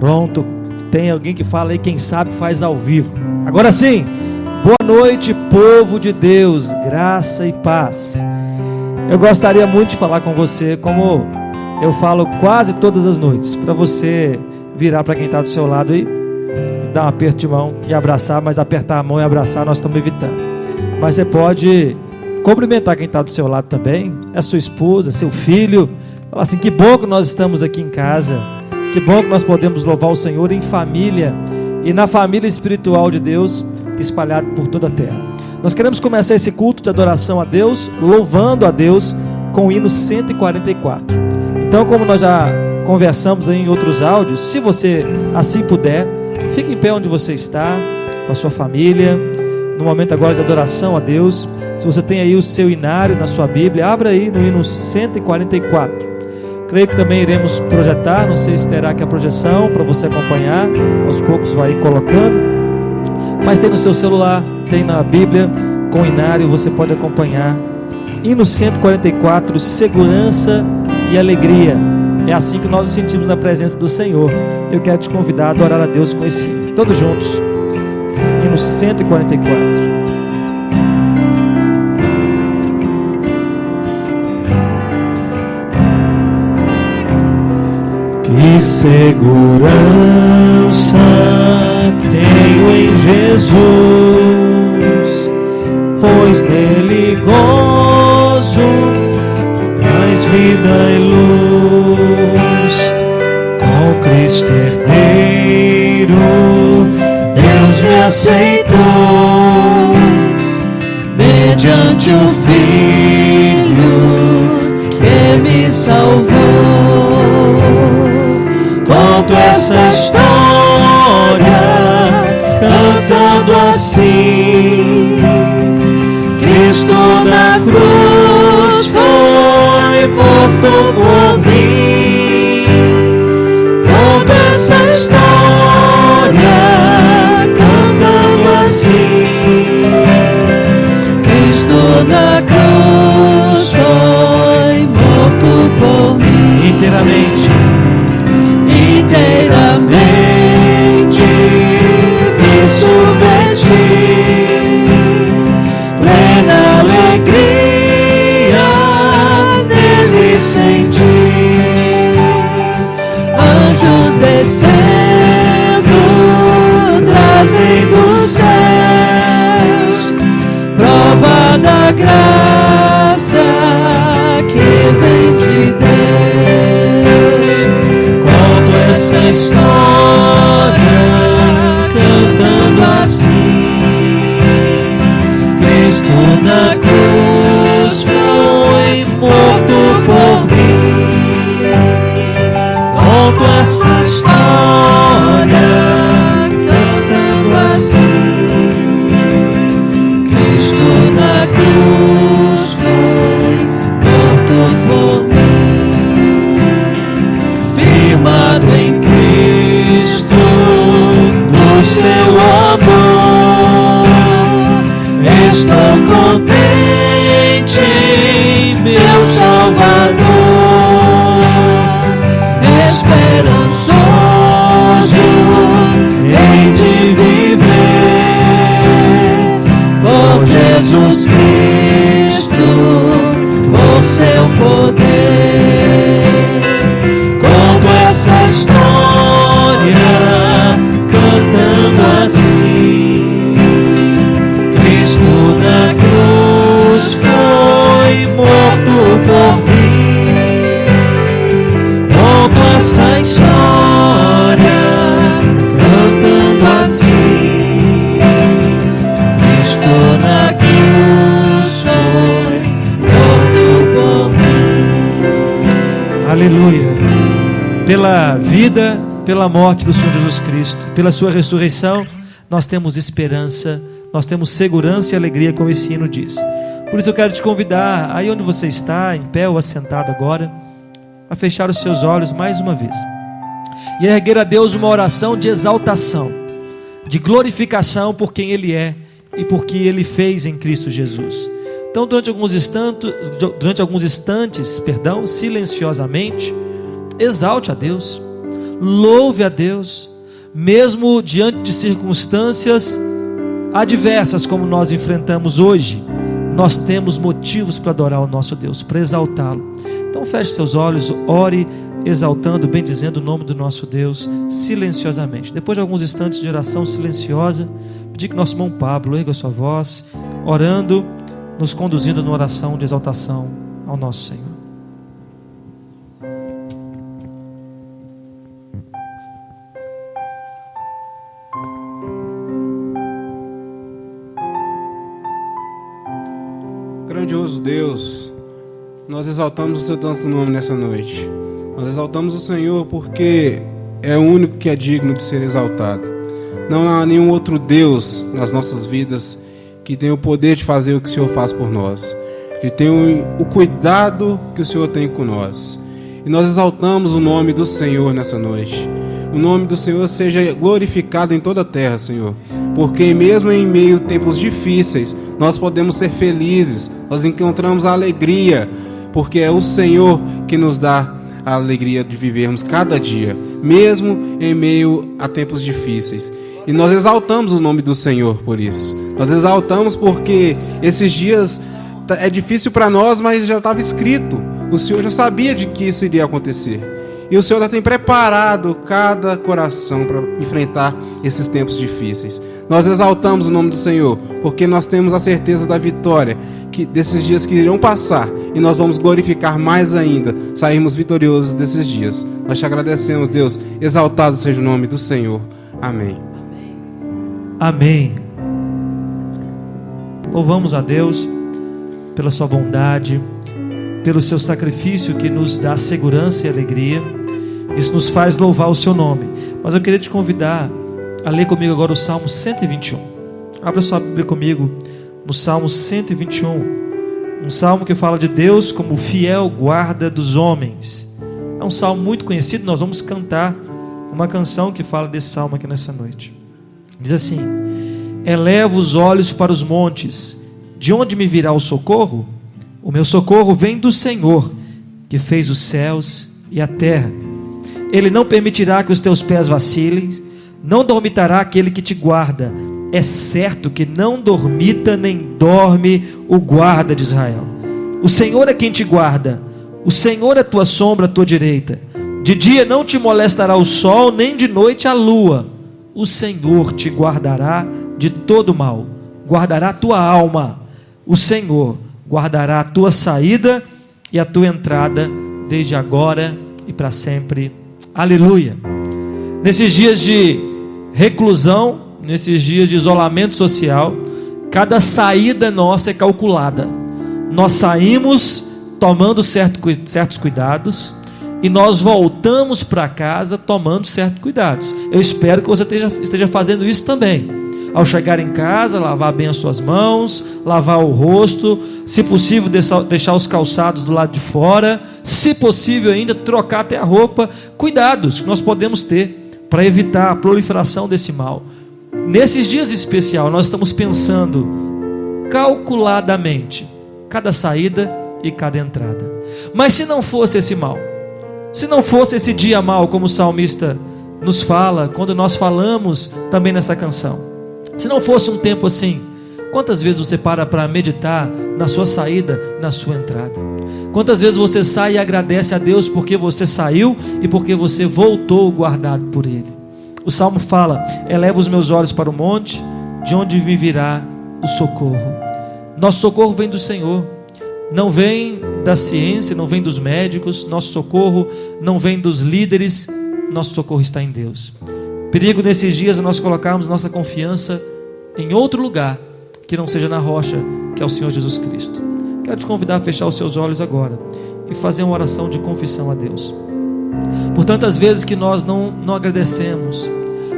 Pronto, tem alguém que fala aí, quem sabe faz ao vivo. Agora sim, boa noite, povo de Deus, graça e paz. Eu gostaria muito de falar com você, como eu falo quase todas as noites, para você virar para quem está do seu lado aí, dar um aperto de mão e abraçar, mas apertar a mão e abraçar nós estamos evitando. Mas você pode cumprimentar quem está do seu lado também, é sua esposa, seu filho, falar assim, que bom que nós estamos aqui em casa, que bom que nós podemos louvar o Senhor em família, e na família espiritual de Deus, espalhado por toda a terra. Nós queremos começar esse culto de adoração a Deus, louvando a Deus, com o hino 144. Então, como nós já conversamos em outros áudios, se você assim puder, fique em pé onde você está, com a sua família, no momento agora de adoração a Deus. Se você tem aí o seu inário na sua Bíblia, abra aí no hino 144. Creio que também iremos projetar, não sei se terá aqui a projeção para você acompanhar, aos poucos vai colocando, mas tem no seu celular, tem na Bíblia, com o inário você pode acompanhar. Hino 144, segurança e alegria. É assim que nós nos sentimos na presença do Senhor. Eu quero te convidar a adorar a Deus com esse hino. Todos juntos. Hino 144. Que segurança tenho em Jesus, pois nele gozo, traz vida e luz. Com Cristo herdeiro, Deus me aceitou, mediante o Filho que me salvou. Conto essa história, cantando assim: Cristo na cruz foi morto por mim. Conto essa história, cantando assim: Cristo na cruz foi morto por mim. Inteiramente me submeti, plena alegria nele senti, anjos descendo, trazendo os céus, prova da graça que vem de Deus. Conto essa história, cantando assim: Cristo na cruz foi morto por mim. Conto essa história, cantando assim: Cristo na cruz foi morto por mim. Firmado em Cristo, no seu amor, estou contente em meu Salvador, esperançoso hei de viver por Jesus Cristo, por seu poder. Conto essa história, cantando assim: Cristo na cruz foi morto por mim. Conto essa história, cantando assim: Cristo na cruz foi morto por mim. Aleluia. Pela vida, pela morte do Senhor Jesus Cristo, pela sua ressurreição, nós temos esperança, nós temos segurança e alegria, como esse hino diz. Por isso eu quero te convidar, aí onde você está, em pé ou assentado agora, a fechar os seus olhos mais uma vez e erguer a Deus uma oração de exaltação, de glorificação por quem Ele é e por que Ele fez em Cristo Jesus. Então, durante alguns instantes, silenciosamente, exalte a Deus, Louve a Deus, mesmo diante de circunstâncias adversas como nós enfrentamos hoje. Nós temos motivos para adorar o nosso Deus, para exaltá-lo. Então feche seus olhos, ore exaltando, bendizendo o nome do nosso Deus silenciosamente. Depois de alguns instantes de oração silenciosa, pedir que nosso irmão Pablo erga a sua voz, orando, nos conduzindo numa oração de exaltação ao nosso Senhor. Grandioso Deus, nós exaltamos o seu santo nome nessa noite. Nós exaltamos o Senhor porque é o único que é digno de ser exaltado. Não há nenhum outro Deus nas nossas vidas que tem o poder de fazer o que o Senhor faz por nós, que tem o cuidado que o Senhor tem com nós. E nós exaltamos o nome do Senhor nessa noite. O nome do Senhor seja glorificado em toda a terra, Senhor, porque mesmo em meio a tempos difíceis, nós podemos ser felizes, nós encontramos a alegria, porque é o Senhor que nos dá a alegria de vivermos cada dia, mesmo em meio a tempos difíceis. E nós exaltamos o nome do Senhor por isso. Nós exaltamos porque esses dias é difícil para nós, mas já estava escrito. O Senhor já sabia de que isso iria acontecer. E o Senhor já tem preparado cada coração para enfrentar esses tempos difíceis. Nós exaltamos o nome do Senhor porque nós temos a certeza da vitória desses dias que irão passar. E nós vamos glorificar mais ainda, sairmos vitoriosos desses dias. Nós te agradecemos, Deus. Exaltado seja o nome do Senhor. Amém. Amém. Louvamos a Deus pela sua bondade, pelo seu sacrifício que nos dá segurança e alegria. Isso nos faz louvar o seu nome. Mas eu queria te convidar a ler comigo agora o Salmo 121. Abra sua Bíblia comigo no Salmo 121. Um salmo que fala de Deus como fiel guarda dos homens. É um salmo muito conhecido. Nós vamos cantar uma canção que fala desse salmo aqui nessa noite. Diz assim: eleva os olhos para os montes, de onde me virá o socorro? O meu socorro vem do Senhor, que fez os céus e a terra. Ele não permitirá que os teus pés vacilem, não dormitará aquele que te guarda. É certo que não dormita nem dorme o guarda de Israel. O Senhor é quem te guarda, o Senhor é tua sombra à tua direita. De dia não te molestará o sol, nem de noite a lua. O Senhor te guardará de todo mal, guardará a tua alma. O Senhor guardará a tua saída e a tua entrada, desde agora e para sempre. Aleluia. Nesses dias de reclusão, nesses dias de isolamento social, cada saída nossa é calculada. Nós saímos tomando certos cuidados e nós voltamos para casa tomando certos cuidados. Eu espero que você esteja fazendo isso também. Ao chegar em casa, lavar bem as suas mãos, lavar o rosto, se possível deixar os calçados do lado de fora, se possível ainda trocar até a roupa. Cuidados que nós podemos ter para evitar a proliferação desse mal. Nesses dias especiais, nós estamos pensando calculadamente cada saída e cada entrada. Mas se não fosse esse mal, se não fosse esse dia mal, como o salmista nos fala, quando nós falamos também nessa canção, se não fosse um tempo assim, quantas vezes você para meditar na sua saída, na sua entrada? Quantas vezes você sai e agradece a Deus porque você saiu e porque você voltou guardado por Ele? O Salmo fala: eleva os meus olhos para o monte, de onde me virá o socorro. Nosso socorro vem do Senhor, não vem da ciência, não vem dos médicos. Nosso socorro não vem dos líderes, nosso socorro está em Deus. Perigo nesses dias é nós colocarmos nossa confiança em outro lugar, que não seja na rocha, que é o Senhor Jesus Cristo. Quero te convidar a fechar os seus olhos agora e fazer uma oração de confissão a Deus. Por tantas vezes que nós não agradecemos,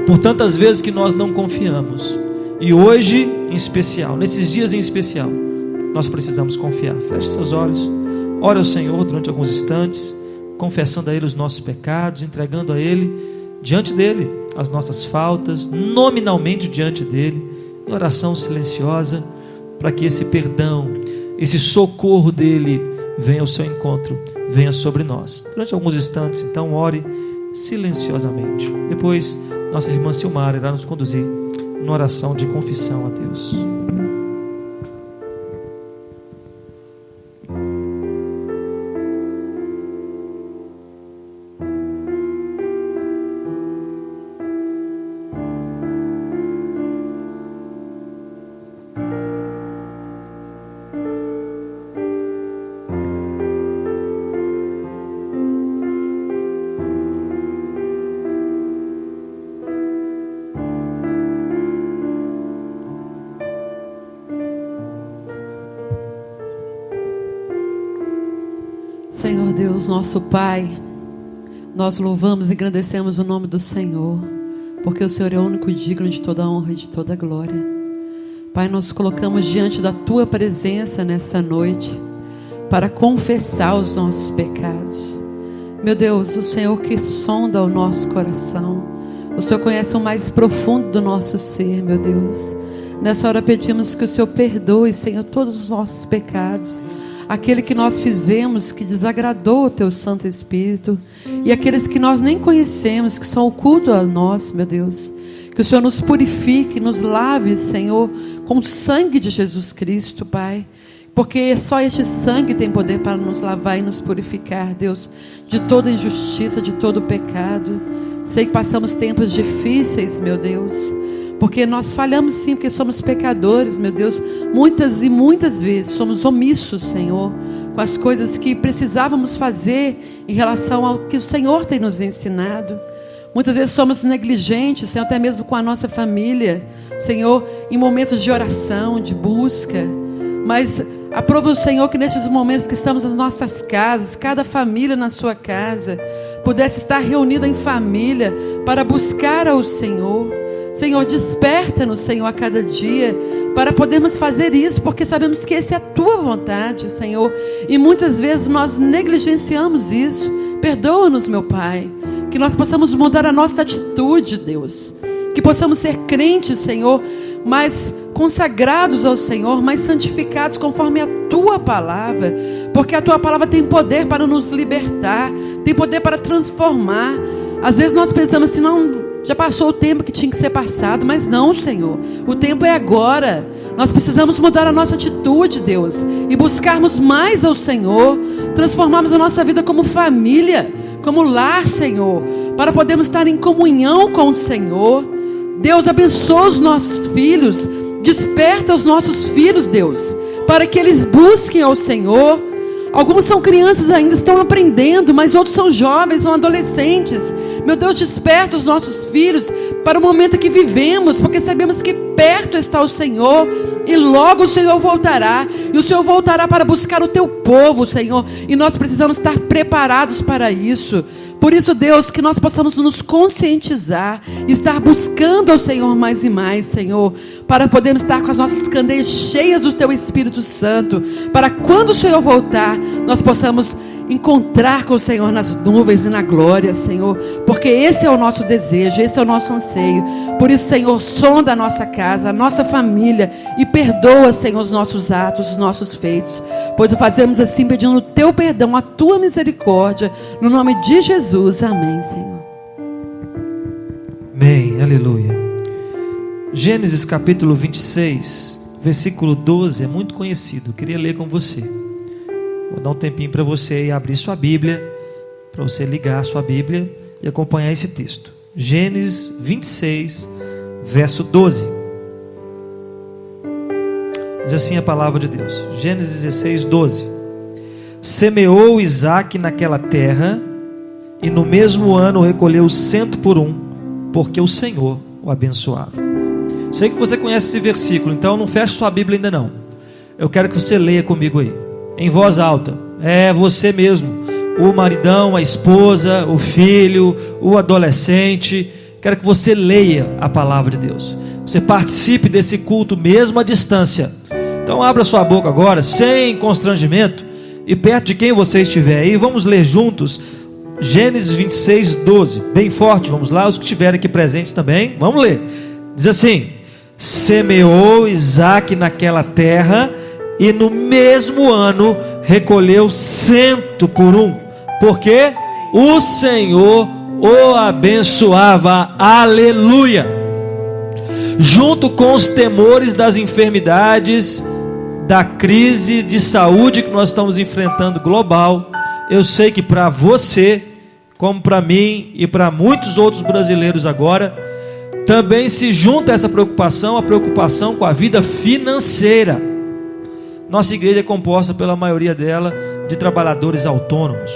por tantas vezes que nós não confiamos, e hoje em especial, nesses dias em especial, nós precisamos confiar. Feche seus olhos, ore ao Senhor durante alguns instantes, confessando a Ele os nossos pecados, entregando a Ele, diante dEle, as nossas faltas, nominalmente diante dEle, em oração silenciosa, para que esse perdão, esse socorro dEle venha ao seu encontro, venha sobre nós. Durante alguns instantes, então, ore silenciosamente. Depois, nossa irmã Silmara irá nos conduzir numa oração de confissão a Deus. Senhor Deus, nosso Pai, nós louvamos e engrandecemos o nome do Senhor, porque o Senhor é o único digno de toda honra e de toda glória. Pai, nós colocamos diante da Tua presença nessa noite, para confessar os nossos pecados. Meu Deus, o Senhor que sonda o nosso coração, o Senhor conhece o mais profundo do nosso ser, meu Deus. Nessa hora pedimos que o Senhor perdoe, Senhor, todos os nossos pecados, aquele que nós fizemos que desagradou o Teu Santo Espírito, e aqueles que nós nem conhecemos, que são ocultos a nós, meu Deus. Que o Senhor nos purifique, nos lave, Senhor, com o sangue de Jesus Cristo, Pai, porque só este sangue tem poder para nos lavar e nos purificar, Deus, de toda injustiça, de todo pecado. Sei que passamos tempos difíceis, meu Deus, porque nós falhamos sim, porque somos pecadores, meu Deus. Muitas e muitas vezes somos omissos, Senhor, com as coisas que precisávamos fazer em relação ao que o Senhor tem nos ensinado. Muitas vezes somos negligentes, Senhor, até mesmo com a nossa família, Senhor, em momentos de oração, de busca. Mas aprova o Senhor que nestes momentos que estamos nas nossas casas, cada família na sua casa, pudesse estar reunida em família para buscar ao Senhor. Senhor, desperta-nos, Senhor, a cada dia, para podermos fazer isso, porque sabemos que essa é a Tua vontade, Senhor, e muitas vezes nós negligenciamos isso. Perdoa-nos, meu Pai, que nós possamos mudar a nossa atitude, Deus, que possamos ser crentes, Senhor, mais consagrados ao Senhor, mais santificados conforme a Tua palavra, porque a Tua palavra tem poder para nos libertar, tem poder para transformar. Às vezes nós pensamos assim, não, já passou o tempo que tinha que ser passado, mas não, Senhor, o tempo é agora. Nós precisamos mudar a nossa atitude, Deus, e buscarmos mais ao Senhor, transformarmos a nossa vida como família, como lar, Senhor, para podermos estar em comunhão com o Senhor. Deus, abençoa os nossos filhos, desperta os nossos filhos, Deus, para que eles busquem ao Senhor. Alguns são crianças ainda, estão aprendendo, mas outros são jovens, são adolescentes. Meu Deus, desperta os nossos filhos para o momento que vivemos, porque sabemos que perto está o Senhor, e logo o Senhor voltará, e o Senhor voltará para buscar o Teu povo, Senhor, e nós precisamos estar preparados para isso. Por isso, Deus, que nós possamos nos conscientizar, estar buscando ao Senhor mais e mais, Senhor, para podermos estar com as nossas candeias cheias do Teu Espírito Santo, para quando o Senhor voltar, nós possamos encontrar com o Senhor nas nuvens e na glória, Senhor, porque esse é o nosso desejo, esse é o nosso anseio. Por isso, Senhor, sonda a nossa casa, a nossa família, e perdoa, Senhor, os nossos atos, os nossos feitos, pois o fazemos assim pedindo o Teu perdão, a Tua misericórdia, no nome de Jesus, amém, Senhor. Amém, aleluia. Gênesis capítulo 26, versículo 12, é muito conhecido, eu queria ler com você. Vou dar um tempinho para você abrir sua Bíblia, para você ligar a sua Bíblia e acompanhar esse texto. Gênesis 26, verso 12. Diz assim a palavra de Deus. Gênesis 16, 12. Semeou Isaque naquela terra, e no mesmo ano recolheu 100 por 1, porque o Senhor o abençoava. Sei que você conhece esse versículo, então não feche sua Bíblia ainda não. Eu quero que você leia comigo aí, em voz alta. É você mesmo, o maridão, a esposa, o filho, o adolescente. Quero que você leia a palavra de Deus. Você participe desse culto mesmo à distância. Então abra sua boca agora, sem constrangimento, e perto de quem você estiver aí, vamos ler juntos Gênesis 26, 12, bem forte, vamos lá, os que estiverem aqui presentes também, vamos ler. Diz assim: semeou Isaque naquela terra, e no mesmo ano recolheu 100 por 1, porque o Senhor o abençoava. Aleluia! Junto com os temores das enfermidades, da crise de saúde que nós estamos enfrentando global, eu sei que para você, como para mim e para muitos outros brasileiros agora, também se junta essa preocupação, a preocupação com a vida financeira. Nossa igreja é composta pela maioria dela de trabalhadores autônomos,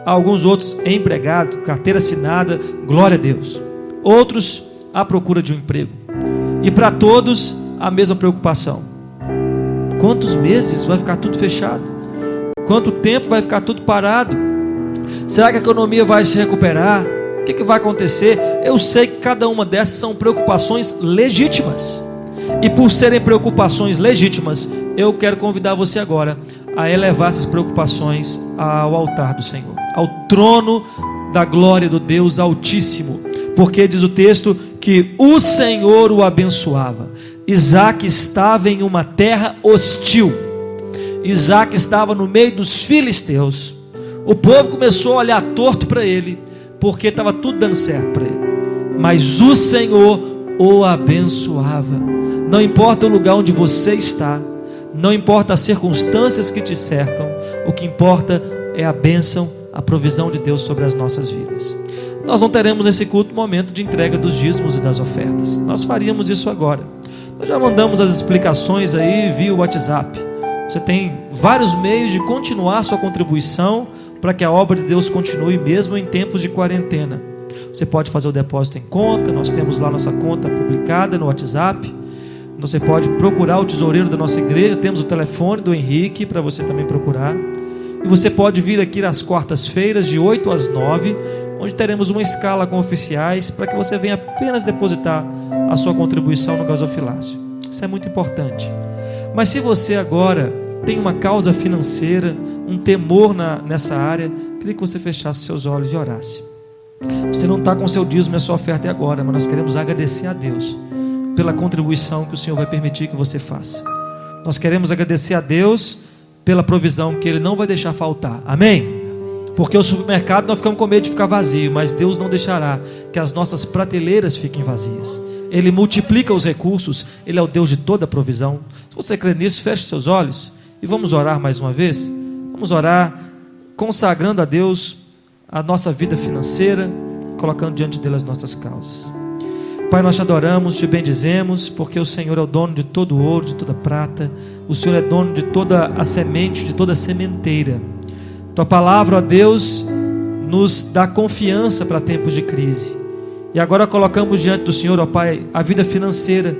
alguns outros empregados, carteira assinada, glória a Deus, outros à procura de um emprego, e para todos a mesma preocupação: quantos meses vai ficar tudo fechado? Quanto tempo vai ficar tudo parado? Será que a economia vai se recuperar? O que vai acontecer? Eu sei que cada uma dessas são preocupações legítimas, e por serem preocupações legítimas, eu quero convidar você agora a elevar essas preocupações ao altar do Senhor, ao trono da glória do Deus Altíssimo, porque diz o texto que o Senhor o abençoava. Isaac estava em uma terra hostil, Isaac estava no meio dos filisteus. O povo começou a olhar torto para ele, porque estava tudo dando certo para ele, mas o Senhor o abençoava. Não importa o lugar onde você está, não importa as circunstâncias que te cercam, o que importa é a bênção, a provisão de Deus sobre as nossas vidas. Nós não teremos nesse culto um momento de entrega dos dízimos e das ofertas, nós faríamos isso agora. Nós já mandamos as explicações aí via WhatsApp. Você tem vários meios de continuar sua contribuição para que a obra de Deus continue mesmo em tempos de quarentena. Você pode fazer o depósito em conta, nós temos lá nossa conta publicada no WhatsApp. Você pode procurar o tesoureiro da nossa igreja, temos o telefone do Henrique para você também procurar. E você pode vir aqui às quartas-feiras de 8 às 9, onde teremos uma escala com oficiais para que você venha apenas depositar a sua contribuição no gasofilácio. Isso é muito importante. Mas se você agora tem uma causa financeira, um temor nessa área, queria que você fechasse seus olhos e orasse. Você não está com seu dízimo e a sua oferta agora, mas nós queremos agradecer a Deus pela contribuição que o Senhor vai permitir que você faça. Nós queremos agradecer a Deus pela provisão que Ele não vai deixar faltar. Amém? Porque o supermercado nós ficamos com medo de ficar vazio, mas Deus não deixará que as nossas prateleiras fiquem vazias. Ele multiplica os recursos, Ele é o Deus de toda provisão. Se você crê nisso, feche seus olhos e vamos orar mais uma vez. Vamos orar consagrando a Deus a nossa vida financeira, colocando diante dele as nossas causas. Pai, nós te adoramos, te bendizemos, porque o Senhor é o dono de todo o ouro, de toda a prata. O Senhor é dono de toda a semente, de toda a sementeira. Tua palavra, ó Deus, nos dá confiança para tempos de crise. E agora colocamos diante do Senhor, ó Pai, a vida financeira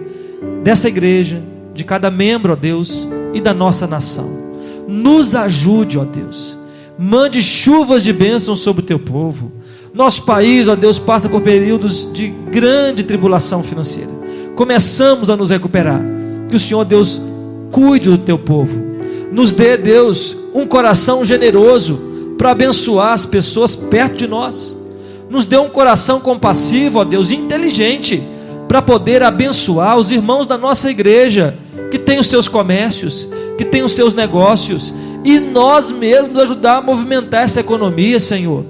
dessa igreja, de cada membro, ó Deus, e da nossa nação. Nos ajude, ó Deus. Mande chuvas de bênção sobre o teu povo. Nosso país, ó Deus, passa por períodos de grande tribulação financeira. Começamos a nos recuperar. Que o Senhor, Deus, cuide do teu povo. Nos dê, Deus, um coração generoso para abençoar as pessoas perto de nós. Nos dê um coração compassivo, ó Deus, inteligente, para poder abençoar os irmãos da nossa igreja, que tem os seus comércios, que tem os seus negócios, e nós mesmos ajudar a movimentar essa economia, Senhor,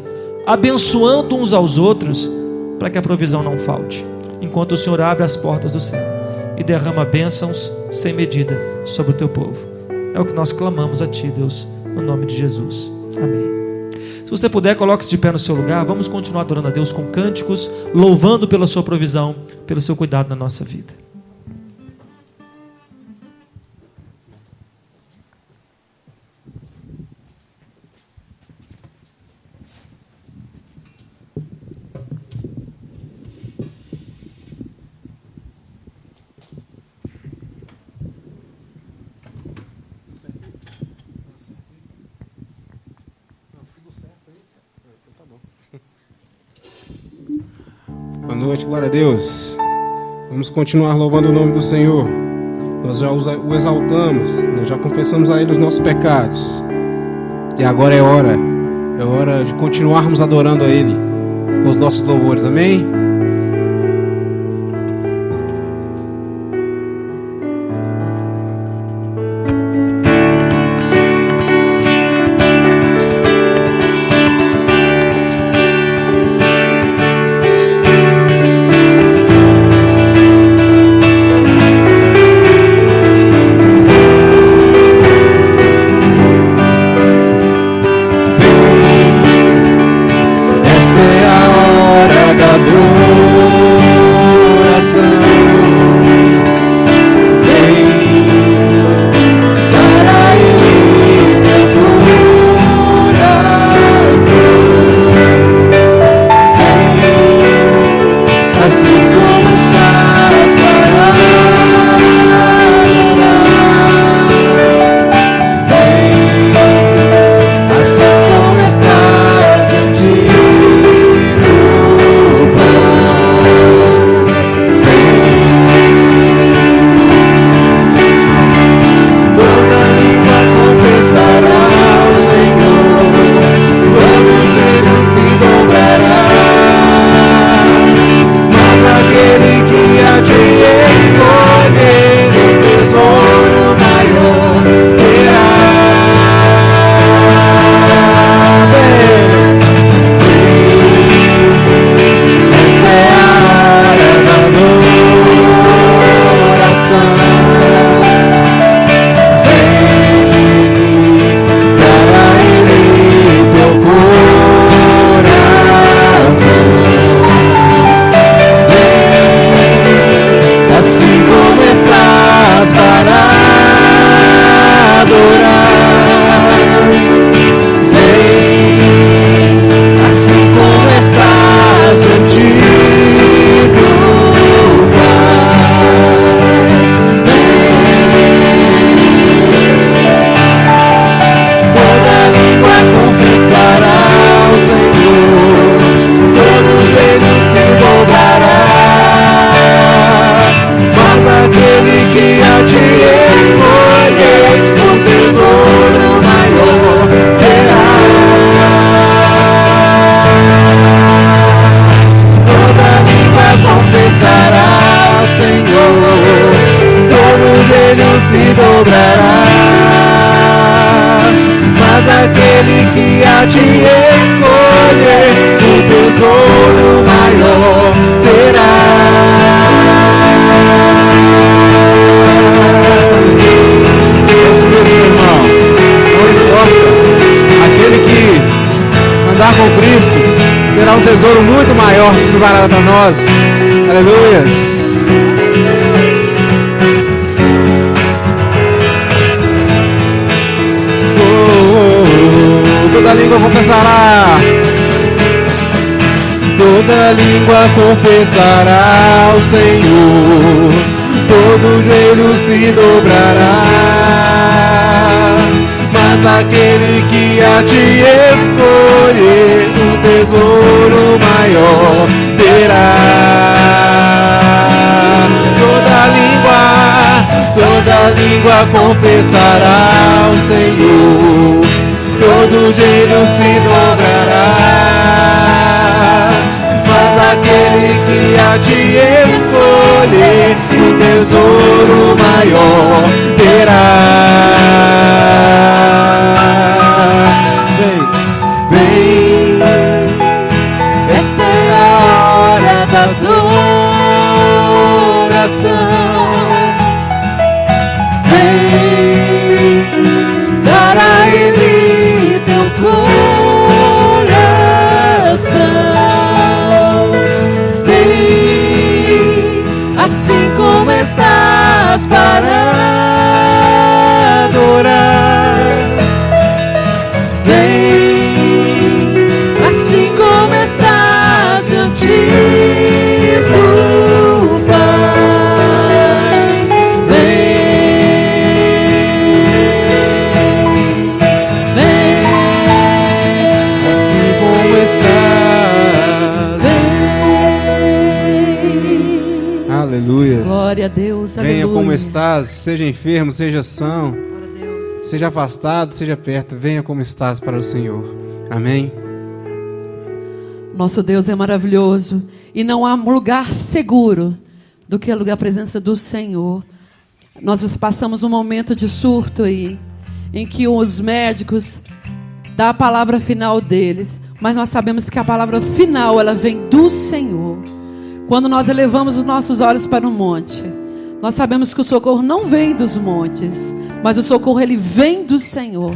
abençoando uns aos outros, para que a provisão não falte, enquanto o Senhor abre as portas do céu e derrama bênçãos sem medida sobre o teu povo. É o que nós clamamos a ti, Deus, no nome de Jesus, amém. Se você puder, coloque-se de pé no seu lugar. Vamos continuar adorando a Deus com cânticos, louvando pela sua provisão, pelo seu cuidado na nossa vida. Boa noite, glória a Deus. Vamos continuar louvando o nome do Senhor. Nós já o exaltamos, nós já confessamos a Ele os nossos pecados. E agora é hora de continuarmos adorando a Ele com os nossos louvores, amém? te escolher, o tesouro maior terá. Isso mesmo, irmão. Não importa. Aquele que andar com Cristo terá um tesouro muito maior preparado para nós. Aleluias. Toda língua confessará, toda língua confessará ao Senhor, todo joelho se dobrará, mas aquele que a te escolher, o tesouro maior terá. Toda língua confessará ao Senhor, todo joelho se dobrará, mas aquele que a te escolher, o tesouro maior terá. Vem, esta é a hora da adoração. Vem, dar a Ele teu coração. Vem, assim como estás para adorar. Vem, assim como estás diante do Pai. Vem, assim como estás. Vem. Aleluias. Glória a Deus, Venha aleluia. como estás, seja enfermo, seja são, Glória a Deus. seja afastado, seja perto, venha como estás para o Senhor. Amém. Nosso Deus é maravilhoso e não há lugar seguro do que o lugar da presença do Senhor. Nós passamos um momento de surto aí, em que os médicos dão a palavra final deles, mas nós sabemos que a palavra final ela vem do Senhor. Quando nós elevamos os nossos olhos para o monte, nós sabemos que o socorro não vem dos montes, mas o socorro ele vem do Senhor.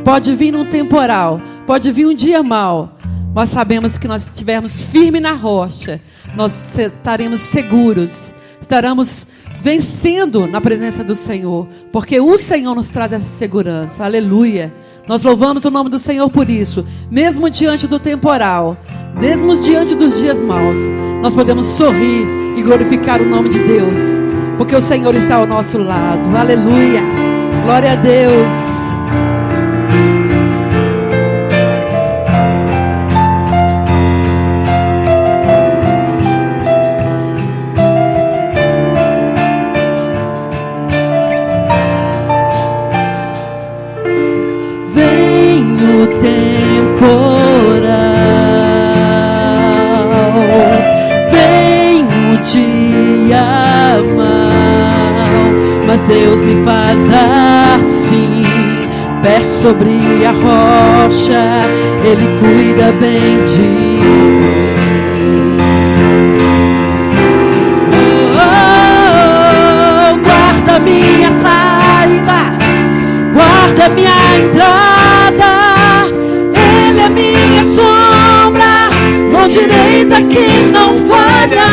Pode vir num temporal, pode vir um dia mau. Nós sabemos que nós estivermos firmes na rocha, nós estaremos seguros, estaremos vencendo na presença do Senhor, porque o Senhor nos traz essa segurança. Aleluia. Nós louvamos o nome do Senhor por isso. Mesmo diante do temporal, mesmo diante dos dias maus, nós podemos sorrir e glorificar o nome de Deus, porque o Senhor está ao nosso lado. Aleluia. Glória a Deus. Deus me faz assim, pé sobre a rocha, Ele cuida bem de mim. Guarda minha saída, guarda minha entrada, Ele é minha sombra, mão direita que não falha.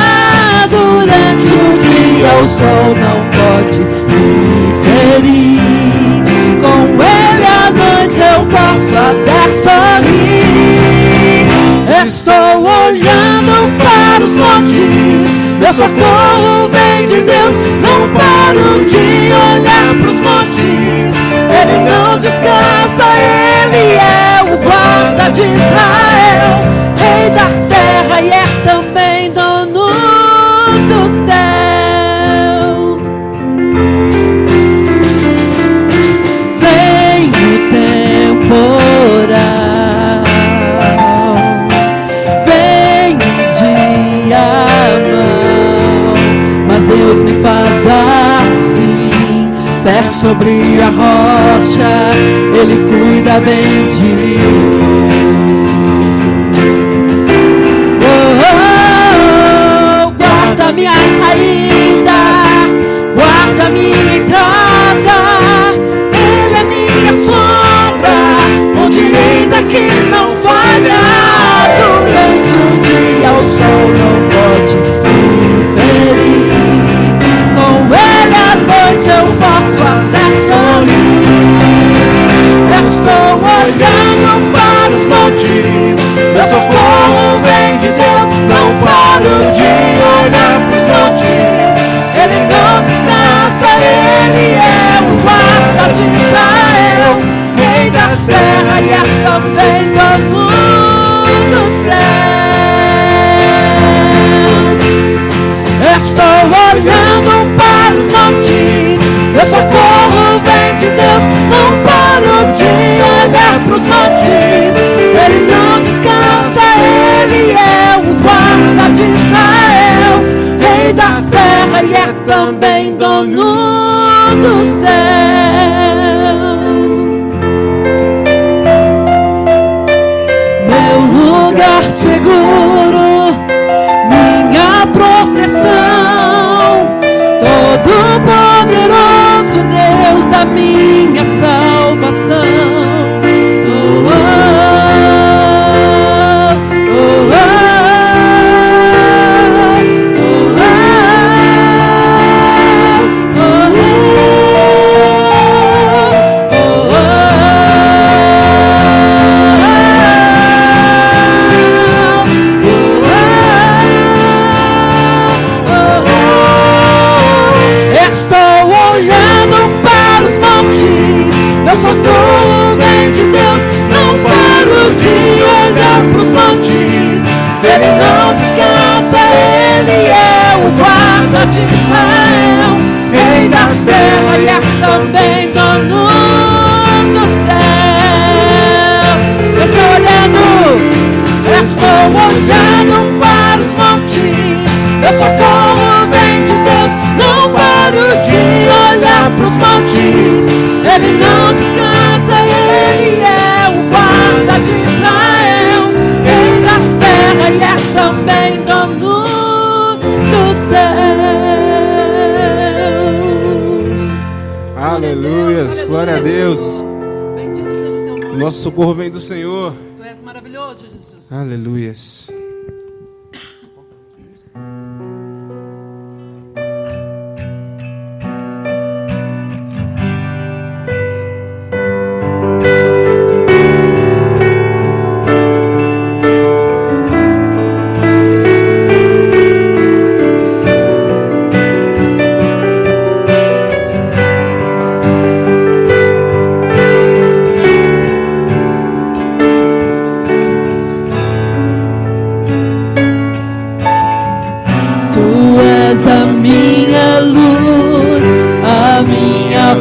Durante o dia o sol não pode me ferir, com Ele à noite eu posso até sorrir. Estou olhando para os montes, meu socorro vem de Deus. Não paro de olhar para os montes, Ele não descansa, Ele é o guarda de Israel, Rei da terra e é também dono do céu. Vem o temporal, vem o dia mau, mas Deus me faz assim, pé sobre a rocha, rocha, Ele cuida bem de mim. Guarda minha saída, guarda minha entrada, Ele é minha sombra, mão direita que não falha. Durante o dia o sol não pode me ferir, com Ele à noite eu posso até sorrir. Eu estou olhando para os montes, meu socorro vem de Deus, não paro de olhar para os montes. Ele não descansa, Ele é o guarda de Israel, Rei da terra e é também dono do céu. Estou olhando para os montes, meu socorro vem de Deus, não paro de olhar para os montes. Ele não descansa, Ele é o guarda de Israel, Rei da terra e é também dono do céu. Meu lugar seguro, minha proteção, todo poderoso Deus da minha salvação. Meu socorro vem de Deus, não paro de olhar pros montes. Ele não descansa, Ele é o guarda de Israel, Rei da terra e é também dono do céu. Estou olhando para os montes, meu socorro vem de Deus, não paro de olhar pros montes. Ele não descansa, Ele é o guarda de Israel, Rei da terra e é também dono dos céus. Aleluias, glória a Deus. Bendito seja o teu nome. Nosso socorro vem do Senhor. Tu és maravilhoso, Jesus. Aleluias.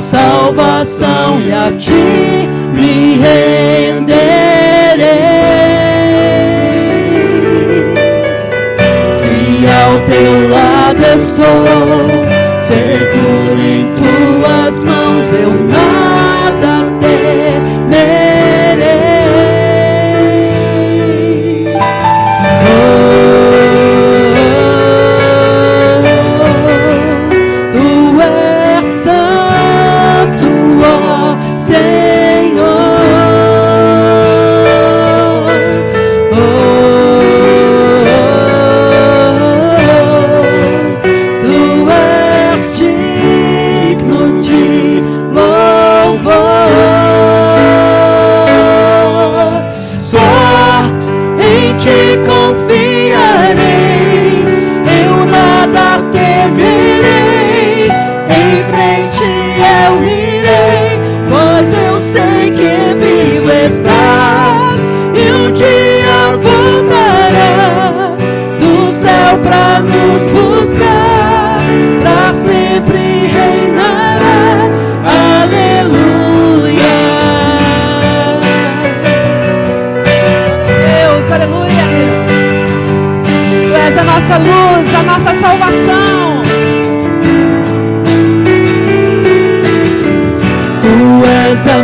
Salvação e a ti me renderei. Se ao teu lado estou, seguro em tuas mãos, eu nada temerei. Tu és santo, ó Senhor. Tu és digno de louvor. Só em ti confiarei, eu nada temerei. Em frente eu irei, pois eu sei que vivo estás, e um dia voltará do céu pra nos buscar, pra sempre reinará. Aleluia. Deus, aleluia, Deus. Tu és a nossa luz, a nossa salvação. Tu és a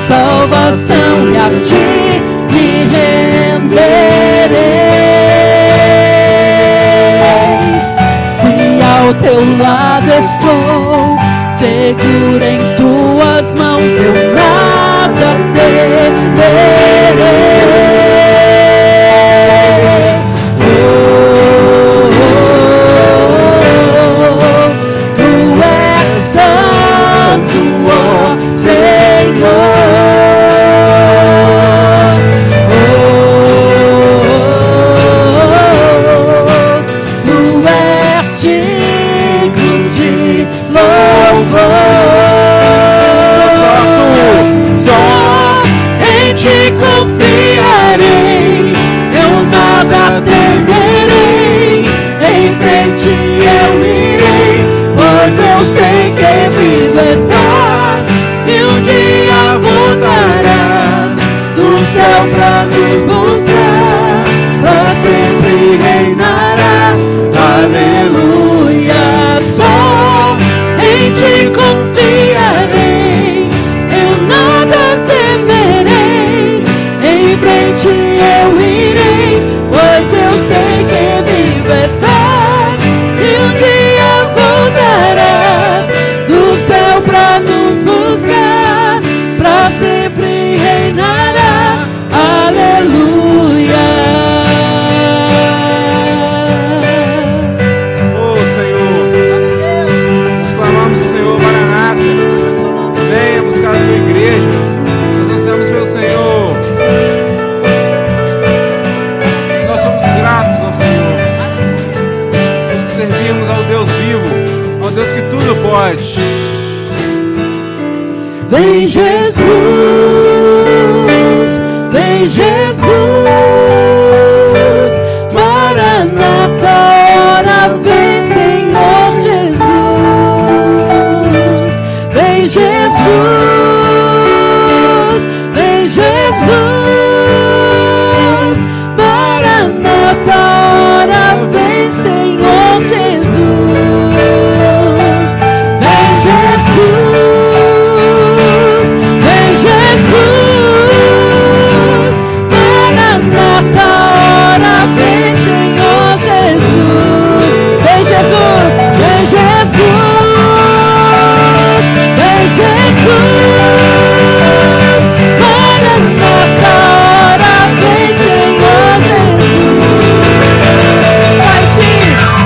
salvação e a ti me renderei. Se ao teu lado estou, seguro em tuas mãos, eu nada temerei. Pra nos mostrar, pra sempre reinará, aleluia. Só em ti confiarei, eu nada temerei, em frente eu irei, pois eu sei que vivo estás, e um dia voltarás do céu pra nos buscar, pra sempre reinará. Aleluia. Oh Senhor, nós clamamos o Senhor, Maranata, venha buscar a tua igreja, nós ansiamos pelo Senhor, nós somos gratos ao Senhor, nós servimos ao Deus vivo, ao Deus que tudo pode. Vem Jesus, vem Jesus, Maranata, ora vem Senhor Jesus. Vem Jesus, vem Jesus, Maranata, ora vem Senhor Jesus. Vem Jesus, vem Jesus. Ora vem Senhor Jesus, vem Jesus, vem Jesus, vem Jesus, Maranata, ora vem Senhor Jesus. Vai ti,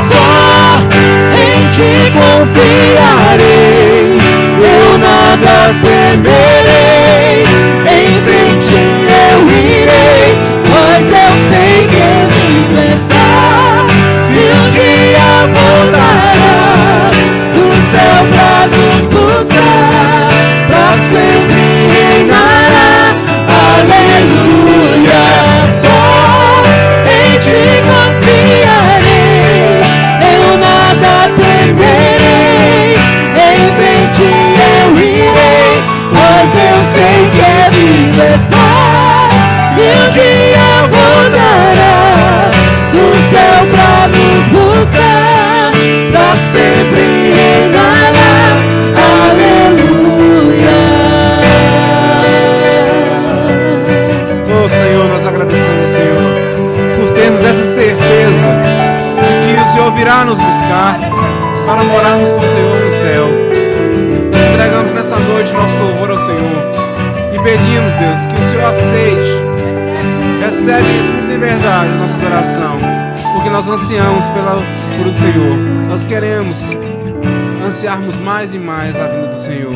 só em ti confiarei, eu nada temerei, em frente eu irei, pois eu sei que vivo está, e um dia voltará do céu pra nos buscar, pra sempre reinará, aleluia. Só em ti confiarei, eu nada temerei, em frente eu irei, pois eu sei que vivo está, e um dia voltará do céu pra nos buscar, pra sempre reinará, aleluia. Oh Senhor, nós agradecemos ao Senhor por termos essa certeza de que o Senhor virá nos buscar para morarmos com o Senhor no céu. Nós entregamos nessa noite nosso louvor ao Senhor e pedimos, Deus, que o Senhor aceite. Recebe em espírito e verdade a nossa adoração, porque nós ansiamos por o Senhor. Nós queremos ansiarmos mais e mais a vinda do Senhor.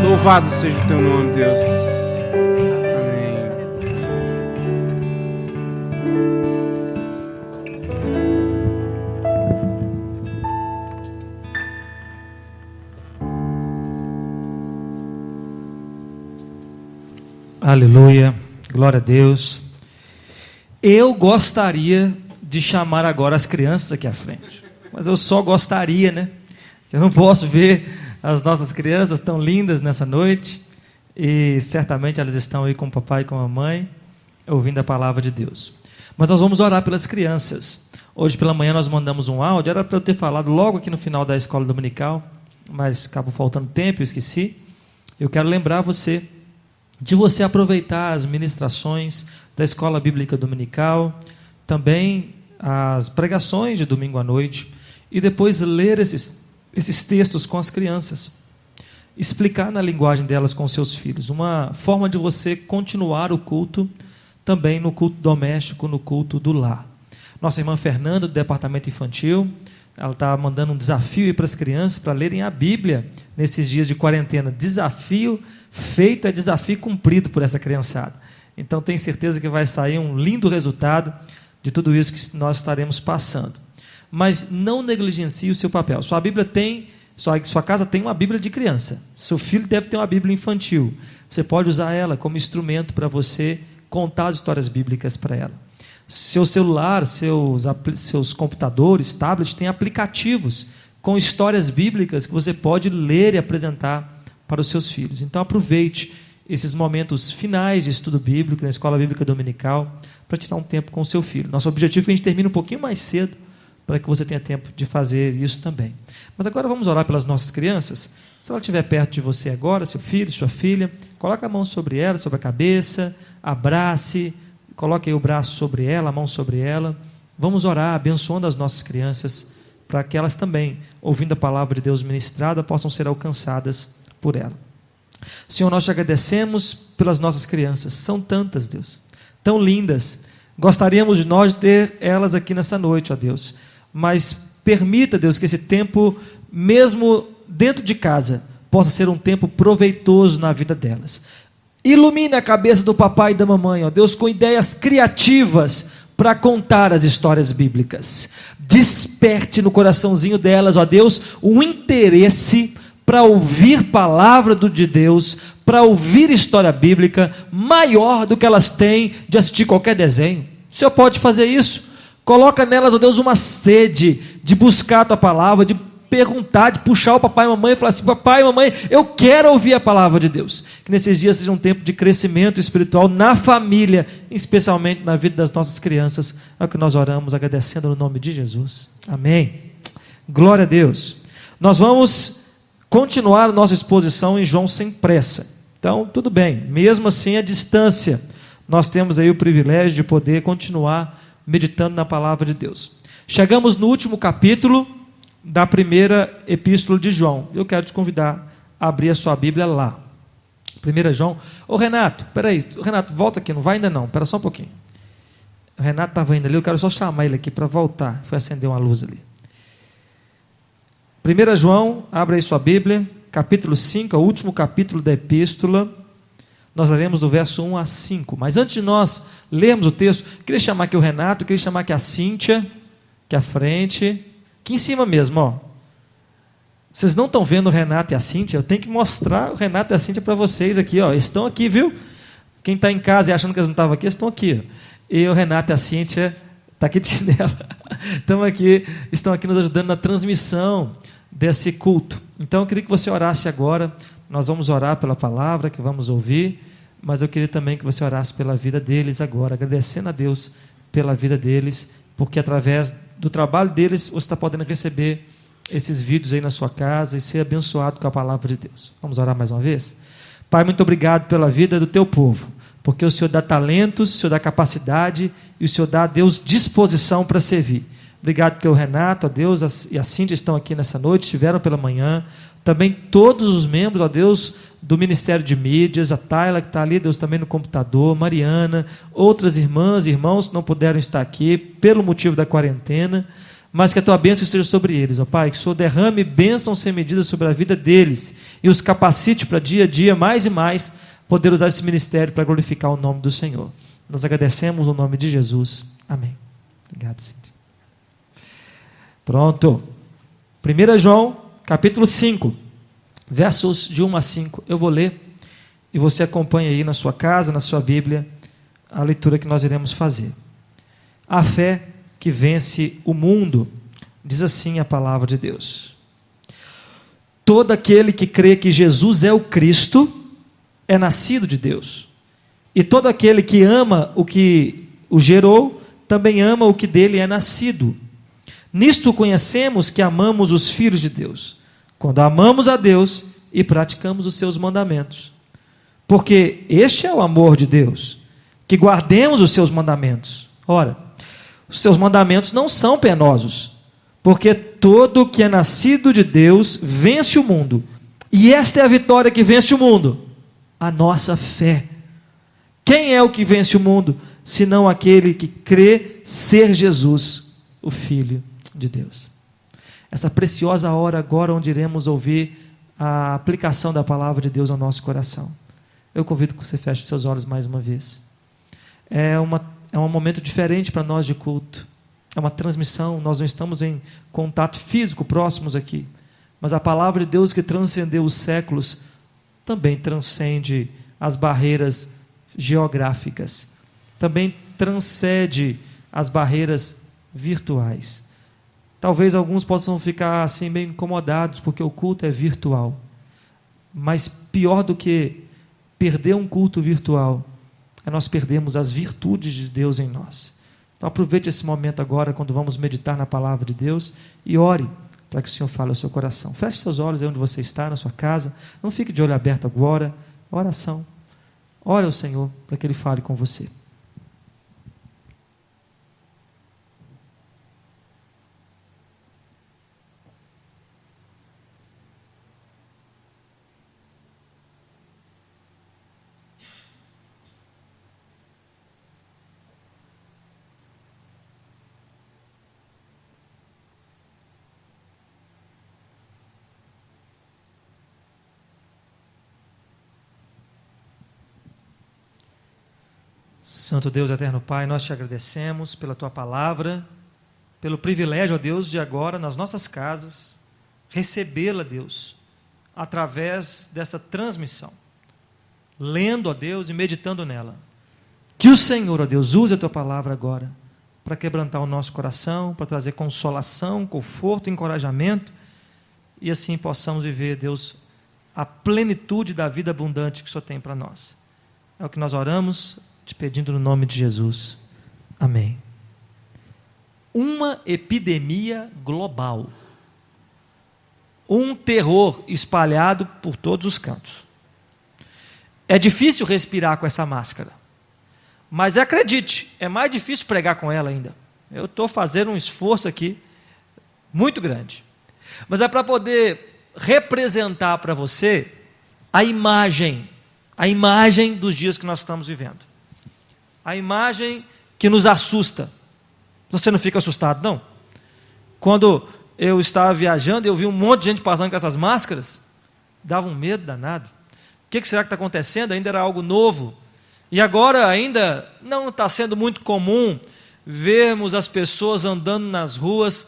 Louvado seja o teu nome, Deus. Amém. Aleluia, glória a Deus. Eu gostaria de chamar agora as crianças aqui à frente, mas eu só gostaria, né? Eu não posso ver as nossas crianças tão lindas nessa noite, e certamente elas estão aí com o papai e com a mamãe, ouvindo a palavra de Deus. Mas nós vamos orar pelas crianças. Hoje pela manhã nós mandamos um áudio, era para eu ter falado logo aqui no final da escola dominical, mas acabou faltando tempo, eu esqueci. Eu quero lembrar você de você aproveitar as ministrações da Escola Bíblica Dominical, também as pregações de domingo à noite, e depois ler esses textos com as crianças, explicar na linguagem delas com seus filhos, uma forma de você continuar o culto, também no culto doméstico, no culto do lar. Nossa irmã Fernanda, do departamento infantil, ela está mandando um desafio para as crianças, para lerem a Bíblia, nesses dias de quarentena. Desafio feito é desafio cumprido por essa criançada. Então, tenho certeza que vai sair um lindo resultado de tudo isso que nós estaremos passando. Mas não negligencie o seu papel. Sua casa tem uma Bíblia de criança. Seu filho deve ter uma Bíblia infantil. Você pode usar ela como instrumento para você contar as histórias bíblicas para ela. Seu celular, seus computadores, tablets, têm aplicativos com histórias bíblicas que você pode ler e apresentar para os seus filhos. Então, aproveite esses momentos finais de estudo bíblico na Escola Bíblica Dominical para tirar um tempo com o seu filho. Nosso objetivo é que a gente termine um pouquinho mais cedo para que você tenha tempo de fazer isso também. Mas agora vamos orar pelas nossas crianças. Se ela estiver perto de você agora, seu filho, sua filha, coloque a mão sobre ela, sobre a cabeça, abrace, coloque aí o braço sobre ela, a mão sobre ela. Vamos orar, abençoando as nossas crianças, para que elas também, ouvindo a palavra de Deus ministrada, possam ser alcançadas por ela. Senhor, nós te agradecemos pelas nossas crianças. São tantas, Deus, tão lindas. Gostaríamos de nós ter elas aqui nessa noite, ó Deus. Mas permita, Deus, que esse tempo, mesmo dentro de casa, possa ser um tempo proveitoso na vida delas. Ilumine a cabeça do papai e da mamãe, ó Deus, com ideias criativas para contar as histórias bíblicas. Desperte no coraçãozinho delas, ó Deus, um interesse para ouvir palavra de Deus, para ouvir história bíblica, maior do que elas têm de assistir qualquer desenho. O Senhor pode fazer isso. Coloca nelas, ó Deus, uma sede de buscar a Tua palavra, de perguntar, de puxar o papai e a mamãe e falar assim: papai e mamãe, eu quero ouvir a palavra de Deus. Que nesses dias seja um tempo de crescimento espiritual na família, especialmente na vida das nossas crianças. É o que nós oramos, agradecendo no nome de Jesus. Amém. Glória a Deus. Nós vamos continuar a nossa exposição em João sem pressa. Então, tudo bem, mesmo assim à distância, nós temos aí o privilégio de poder continuar meditando na palavra de Deus. Chegamos no último capítulo da primeira epístola de João. Eu quero te convidar a abrir a sua Bíblia lá. 1 João. Ô Renato, peraí, Renato, volta aqui, não vai ainda não, espera só um pouquinho. O Renato estava indo ali, eu quero só chamar ele aqui para voltar. Foi acender uma luz ali. 1 João, abre aí sua Bíblia, capítulo 5, o último capítulo da epístola. Nós leremos do verso 1 a 5. Mas antes de nós lermos o texto, queria chamar aqui o Renato, queria chamar aqui a Cíntia, aqui à frente, aqui em cima mesmo, ó. Vocês não estão vendo o Renato e a Cíntia? Eu tenho que mostrar o Renato e a Cíntia para vocês aqui, ó. Estão aqui, viu? Quem está em casa e achando que eles não estavam aqui, estão aqui. E o Renato e a Cíntia está aqui de chinelo. Estão aqui nos ajudando na transmissão desse culto. Então eu queria que você orasse agora. Nós vamos orar pela palavra que vamos ouvir, mas eu queria também que você orasse pela vida deles agora, agradecendo a Deus pela vida deles, porque através do trabalho deles você está podendo receber esses vídeos aí na sua casa e ser abençoado com a palavra de Deus. Vamos orar mais uma vez? Pai, muito obrigado pela vida do teu povo, porque o Senhor dá talentos, o Senhor dá capacidade e o Senhor dá a Deus disposição para servir. Obrigado porque o Renato, a Deus, e a Cíntia estão aqui nessa noite, estiveram pela manhã. Também todos os membros, ó Deus, do Ministério de Mídias, a Tayla que está ali, Deus, também no computador, Mariana, outras irmãs e irmãos que não puderam estar aqui pelo motivo da quarentena, mas que a tua bênção esteja sobre eles, ó Pai, que o Senhor derrame bênção sem medida sobre a vida deles e os capacite para dia a dia, mais e mais, poder usar esse ministério para glorificar o nome do Senhor. Nós agradecemos no nome de Jesus. Amém. Obrigado, Cíntia. Pronto. 1 João, capítulo 5, versos de 1 a 5. Eu vou ler e você acompanha aí na sua casa, na sua Bíblia, a leitura que nós iremos fazer. A fé que vence o mundo, diz assim a palavra de Deus. Todo aquele que crê que Jesus é o Cristo é nascido de Deus. E todo aquele que ama o que o gerou, também ama o que dele é nascido. Nisto conhecemos que amamos os filhos de Deus, quando amamos a Deus e praticamos os seus mandamentos. porque este é o amor de Deus, que guardemos os seus mandamentos. Ora, os seus mandamentos não são penosos, porque todo que é nascido de Deus vence o mundo. E esta é a vitória que vence o mundo: a nossa fé. Quem é o que vence o mundo, senão aquele que crê ser Jesus, o Filho de Deus? Essa preciosa hora agora, onde iremos ouvir a aplicação da palavra de Deus ao nosso coração. Eu convido que você feche seus olhos mais uma vez. É um momento diferente para nós de culto. É uma transmissão, nós não estamos em contato físico próximos aqui. Mas a palavra de Deus, que transcendeu os séculos, também transcende as barreiras geográficas. Também transcende as barreiras virtuais. Talvez alguns possam ficar assim meio incomodados, porque o culto é virtual. Mas pior do que perder um culto virtual, é nós perdermos as virtudes de Deus em nós. Então aproveite esse momento agora, quando vamos meditar na palavra de Deus, e ore para que o Senhor fale ao seu coração. Feche seus olhos aí onde você está, na sua casa. Não fique de olho aberto agora. Oração. Ore ao Senhor para que Ele fale com você. Santo Deus, eterno Pai, nós te agradecemos pela Tua palavra, pelo privilégio, ó Deus, de agora, nas nossas casas, recebê-la, Deus, através dessa transmissão, lendo, ó Deus, e meditando nela. Que o Senhor, ó Deus, use a Tua palavra agora, para quebrantar o nosso coração, para trazer consolação, conforto, encorajamento, e assim possamos viver, Deus, a plenitude da vida abundante que o Senhor tem para nós. É o que nós oramos, te pedindo no nome de Jesus. Amém. Uma epidemia global. Um terror espalhado por todos os cantos. É difícil respirar com essa máscara. Mas acredite, é mais difícil pregar com ela ainda. Eu estou fazendo um esforço aqui muito grande. Mas é para poder representar para você a imagem dos dias que nós estamos vivendo. A imagem que nos assusta. Você não fica assustado, não? Quando eu estava viajando, eu vi um monte de gente passando com essas máscaras, dava um medo danado. O que será que está acontecendo? Ainda era algo novo. E agora ainda não está sendo muito comum vermos as pessoas andando nas ruas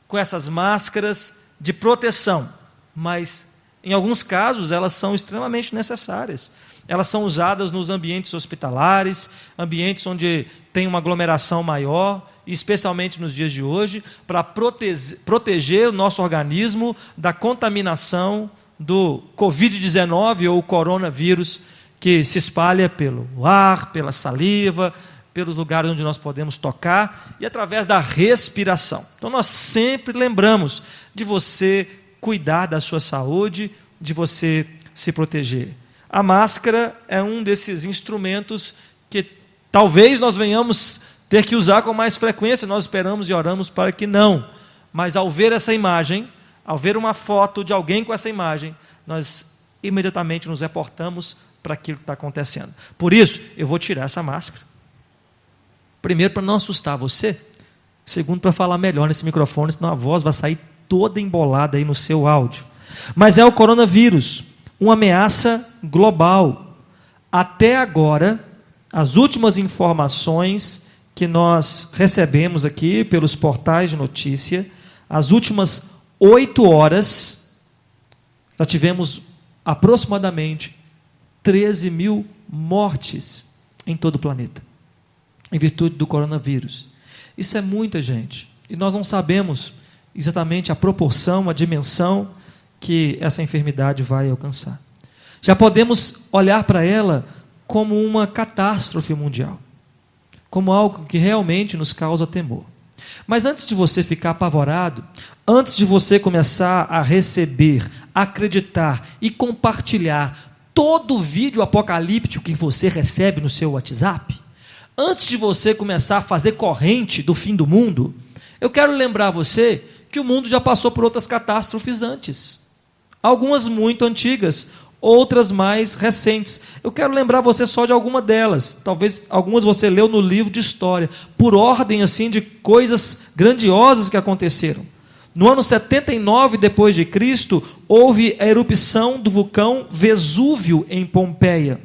com essas máscaras de proteção. Mas, em alguns casos, elas são extremamente necessárias. Elas são usadas nos ambientes hospitalares, ambientes onde tem uma aglomeração maior, especialmente nos dias de hoje, para proteger o nosso organismo da contaminação do Covid-19 ou coronavírus, que se espalha pelo ar, pela saliva, pelos lugares onde nós podemos tocar e através da respiração. Então nós sempre lembramos de você cuidar da sua saúde, de você se proteger. A máscara é um desses instrumentos que talvez nós venhamos ter que usar com mais frequência. Nós esperamos e oramos para que não. Mas ao ver essa imagem, ao ver uma foto de alguém com essa imagem, nós imediatamente nos reportamos para aquilo que está acontecendo. Por isso, eu vou tirar essa máscara. Primeiro, para não assustar você. Segundo, para falar melhor nesse microfone, senão a voz vai sair toda embolada aí no seu áudio. Mas é o coronavírus. Uma ameaça global. Até agora, as últimas informações que nós recebemos aqui pelos portais de notícia, as últimas 8 horas, já tivemos aproximadamente 13 mil mortes em todo o planeta, em virtude do coronavírus. Isso é muita gente. E nós não sabemos exatamente a proporção, a dimensão que essa enfermidade vai alcançar. Já podemos olhar para ela como uma catástrofe mundial, como algo que realmente nos causa temor. Mas antes de você ficar apavorado, antes de você começar a receber, acreditar e compartilhar todo vídeo apocalíptico que você recebe no seu WhatsApp, antes de você começar a fazer corrente do fim do mundo, eu quero lembrar você que o mundo já passou por outras catástrofes antes. Algumas muito antigas, outras mais recentes. Eu quero lembrar você só de alguma delas. Talvez algumas você leu no livro de história, por ordem assim de coisas grandiosas que aconteceram. No ano 79 depois de Cristo, houve a erupção do vulcão Vesúvio em Pompeia.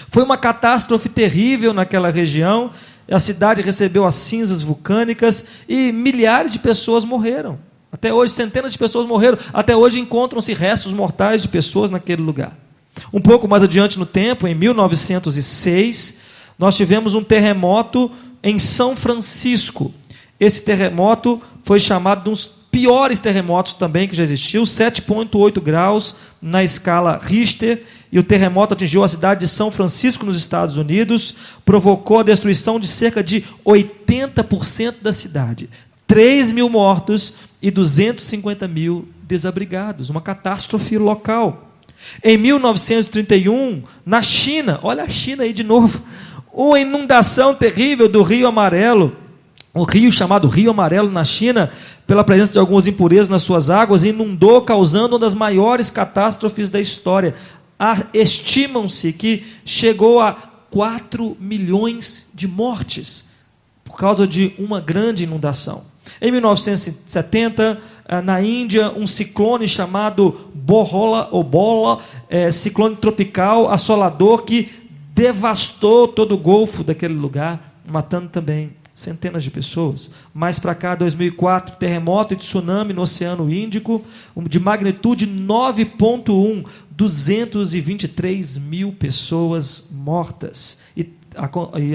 Foi uma catástrofe terrível naquela região. A cidade recebeu as cinzas vulcânicas e milhares de pessoas morreram. Até hoje, centenas de pessoas morreram. Até hoje encontram-se restos mortais de pessoas naquele lugar. Um pouco mais adiante no tempo, em 1906, nós tivemos um terremoto em São Francisco. Esse terremoto foi chamado de um dos piores terremotos também que já existiu, 7,8 graus na escala Richter, e o terremoto atingiu a cidade de São Francisco, nos Estados Unidos, provocou a destruição de cerca de 80% da cidade, 3 mil mortos e 250 mil desabrigados, uma catástrofe local. Em 1931, na China, olha a China aí de novo, uma inundação terrível do Rio Amarelo, o rio chamado Rio Amarelo na China, pela presença de algumas impurezas nas suas águas, inundou, causando uma das maiores catástrofes da história. Estimam-se que chegou a 4 milhões de mortes por causa de uma grande inundação. Em 1970, na Índia, um ciclone chamado Bola, ciclone tropical assolador que devastou todo o Golfo daquele lugar, matando também centenas de pessoas. Mais para cá, 2004, terremoto e tsunami no Oceano Índico, de magnitude 9,1, 223 mil pessoas mortas, e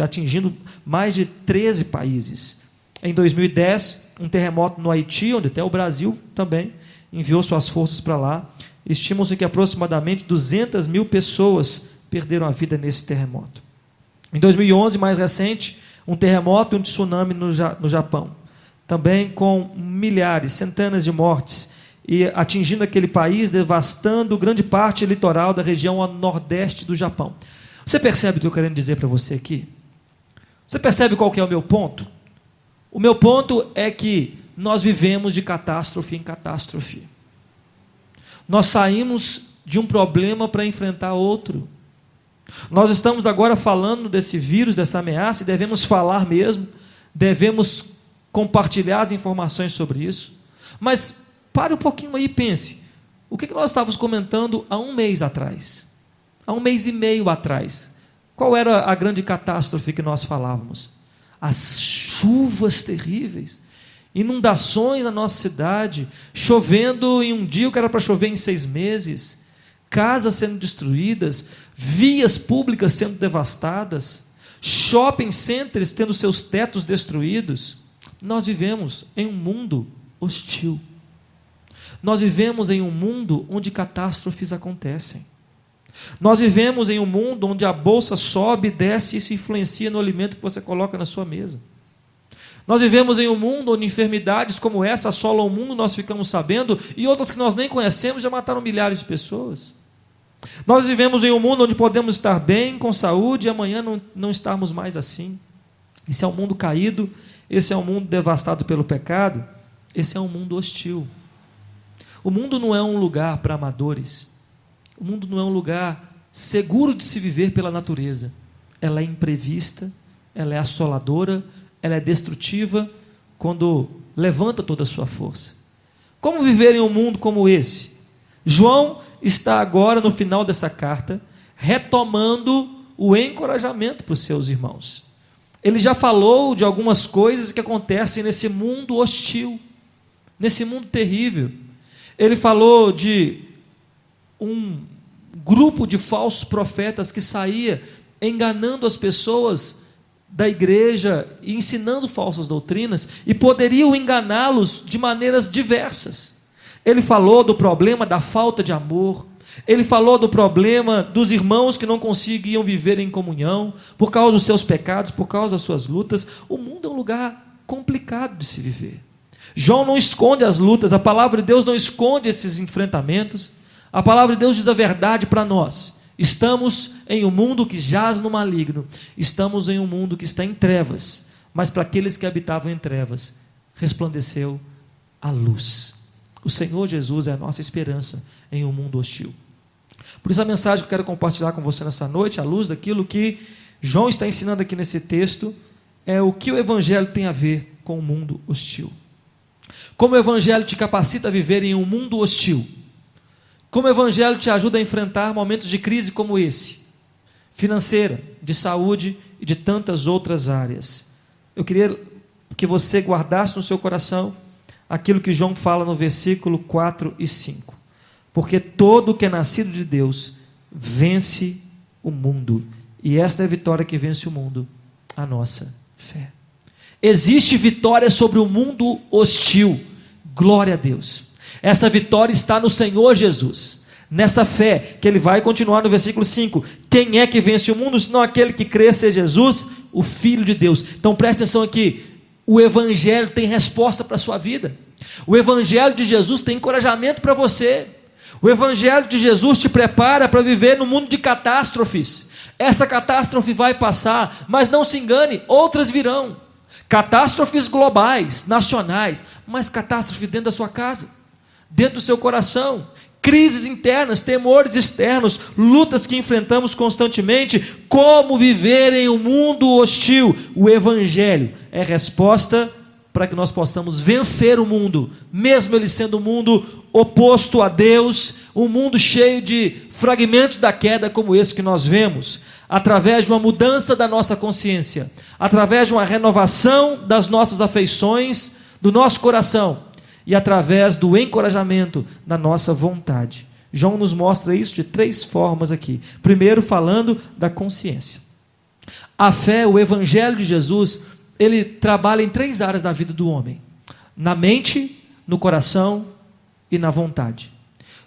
atingindo mais de 13 países. Em 2010, um terremoto no Haiti, onde até o Brasil também enviou suas forças para lá. Estima-se que aproximadamente 200 mil pessoas perderam a vida nesse terremoto. Em 2011, mais recente, um terremoto e um tsunami no Japão, também com milhares, centenas de mortes, e atingindo aquele país, devastando grande parte litoral da região a nordeste do Japão. Você percebe o que eu quero dizer para você aqui? Você percebe qual que é o meu ponto? O meu ponto é que nós vivemos de catástrofe em catástrofe. Nós saímos de um problema para enfrentar outro. Nós estamos agora falando desse vírus, dessa ameaça, e devemos falar mesmo, devemos compartilhar as informações sobre isso. Mas pare um pouquinho aí e pense, o que nós estávamos comentando há um mês atrás? Há um mês e meio atrás? Qual era a grande catástrofe que nós falávamos? As chuvas terríveis, inundações na nossa cidade, chovendo em um dia que era para chover em 6 meses, casas sendo destruídas, vias públicas sendo devastadas, shopping centers tendo seus tetos destruídos. Nós vivemos em um mundo hostil. Nós vivemos em um mundo onde catástrofes acontecem. Nós vivemos em um mundo onde a bolsa sobe e desce e isso influencia no alimento que você coloca na sua mesa. Nós vivemos em um mundo onde enfermidades como essa assolam o mundo, nós ficamos sabendo, e outras que nós nem conhecemos já mataram milhares de pessoas. Nós vivemos em um mundo onde podemos estar bem, com saúde, e amanhã não estarmos mais assim. Esse é um mundo caído, esse é um mundo devastado pelo pecado, esse é um mundo hostil. O mundo não é um lugar para amadores. O mundo não é um lugar seguro de se viver pela natureza. Ela é imprevista, ela é assoladora, ela é destrutiva quando levanta toda a sua força. Como viver em um mundo como esse? João está agora no final dessa carta retomando o encorajamento para os seus irmãos. Ele já falou de algumas coisas que acontecem nesse mundo hostil, nesse mundo terrível. Ele falou de um grupo de falsos profetas que saía enganando as pessoas da igreja e ensinando falsas doutrinas, e poderiam enganá-los de maneiras diversas. Ele falou do problema da falta de amor, ele falou do problema dos irmãos que não conseguiam viver em comunhão, por causa dos seus pecados, por causa das suas lutas. O mundo é um lugar complicado de se viver. João não esconde as lutas, a palavra de Deus não esconde esses enfrentamentos. A palavra de Deus diz a verdade para nós, Estamos em um mundo que jaz no maligno, estamos em um mundo que está em trevas, mas para aqueles que habitavam em trevas, resplandeceu a luz. O Senhor Jesus é a nossa esperança em um mundo hostil. Por isso a mensagem que eu quero compartilhar com você nessa noite, à luz daquilo que João está ensinando aqui nesse texto, é o que o Evangelho tem a ver com o mundo hostil. Como o Evangelho te capacita a viver em um mundo hostil. Como o Evangelho te ajuda a enfrentar momentos de crise como esse, financeira, de saúde e de tantas outras áreas. Eu queria que você guardasse no seu coração aquilo que João fala no versículo 4 e 5. Porque todo que é nascido de Deus vence o mundo. E esta é a vitória que vence o mundo, a nossa fé. Existe vitória sobre o mundo hostil. Glória a Deus. Essa vitória está no Senhor Jesus. Nessa fé, que ele vai continuar no versículo 5. Quem é que vence o mundo, senão aquele que crê ser Jesus, o Filho de Deus. Então preste atenção aqui. O Evangelho tem resposta para a sua vida. O Evangelho de Jesus tem encorajamento para você. O Evangelho de Jesus te prepara para viver no mundo de catástrofes. Essa catástrofe vai passar, mas não se engane, outras virão. Catástrofes globais, nacionais, mas catástrofe dentro da sua casa, dentro do seu coração. Crises internas, temores externos, lutas que enfrentamos constantemente. Como viver em um mundo hostil? O Evangelho é resposta para que nós possamos vencer o mundo, mesmo ele sendo um mundo oposto a Deus, um mundo cheio de fragmentos da queda como esse que nós vemos, através de uma mudança da nossa consciência, através de uma renovação das nossas afeições, do nosso coração, e através do encorajamento da nossa vontade. João nos mostra isso de 3 formas aqui. Primeiro, falando da consciência. A fé, o Evangelho de Jesus, ele trabalha em 3 áreas da vida do homem: na mente, no coração e na vontade.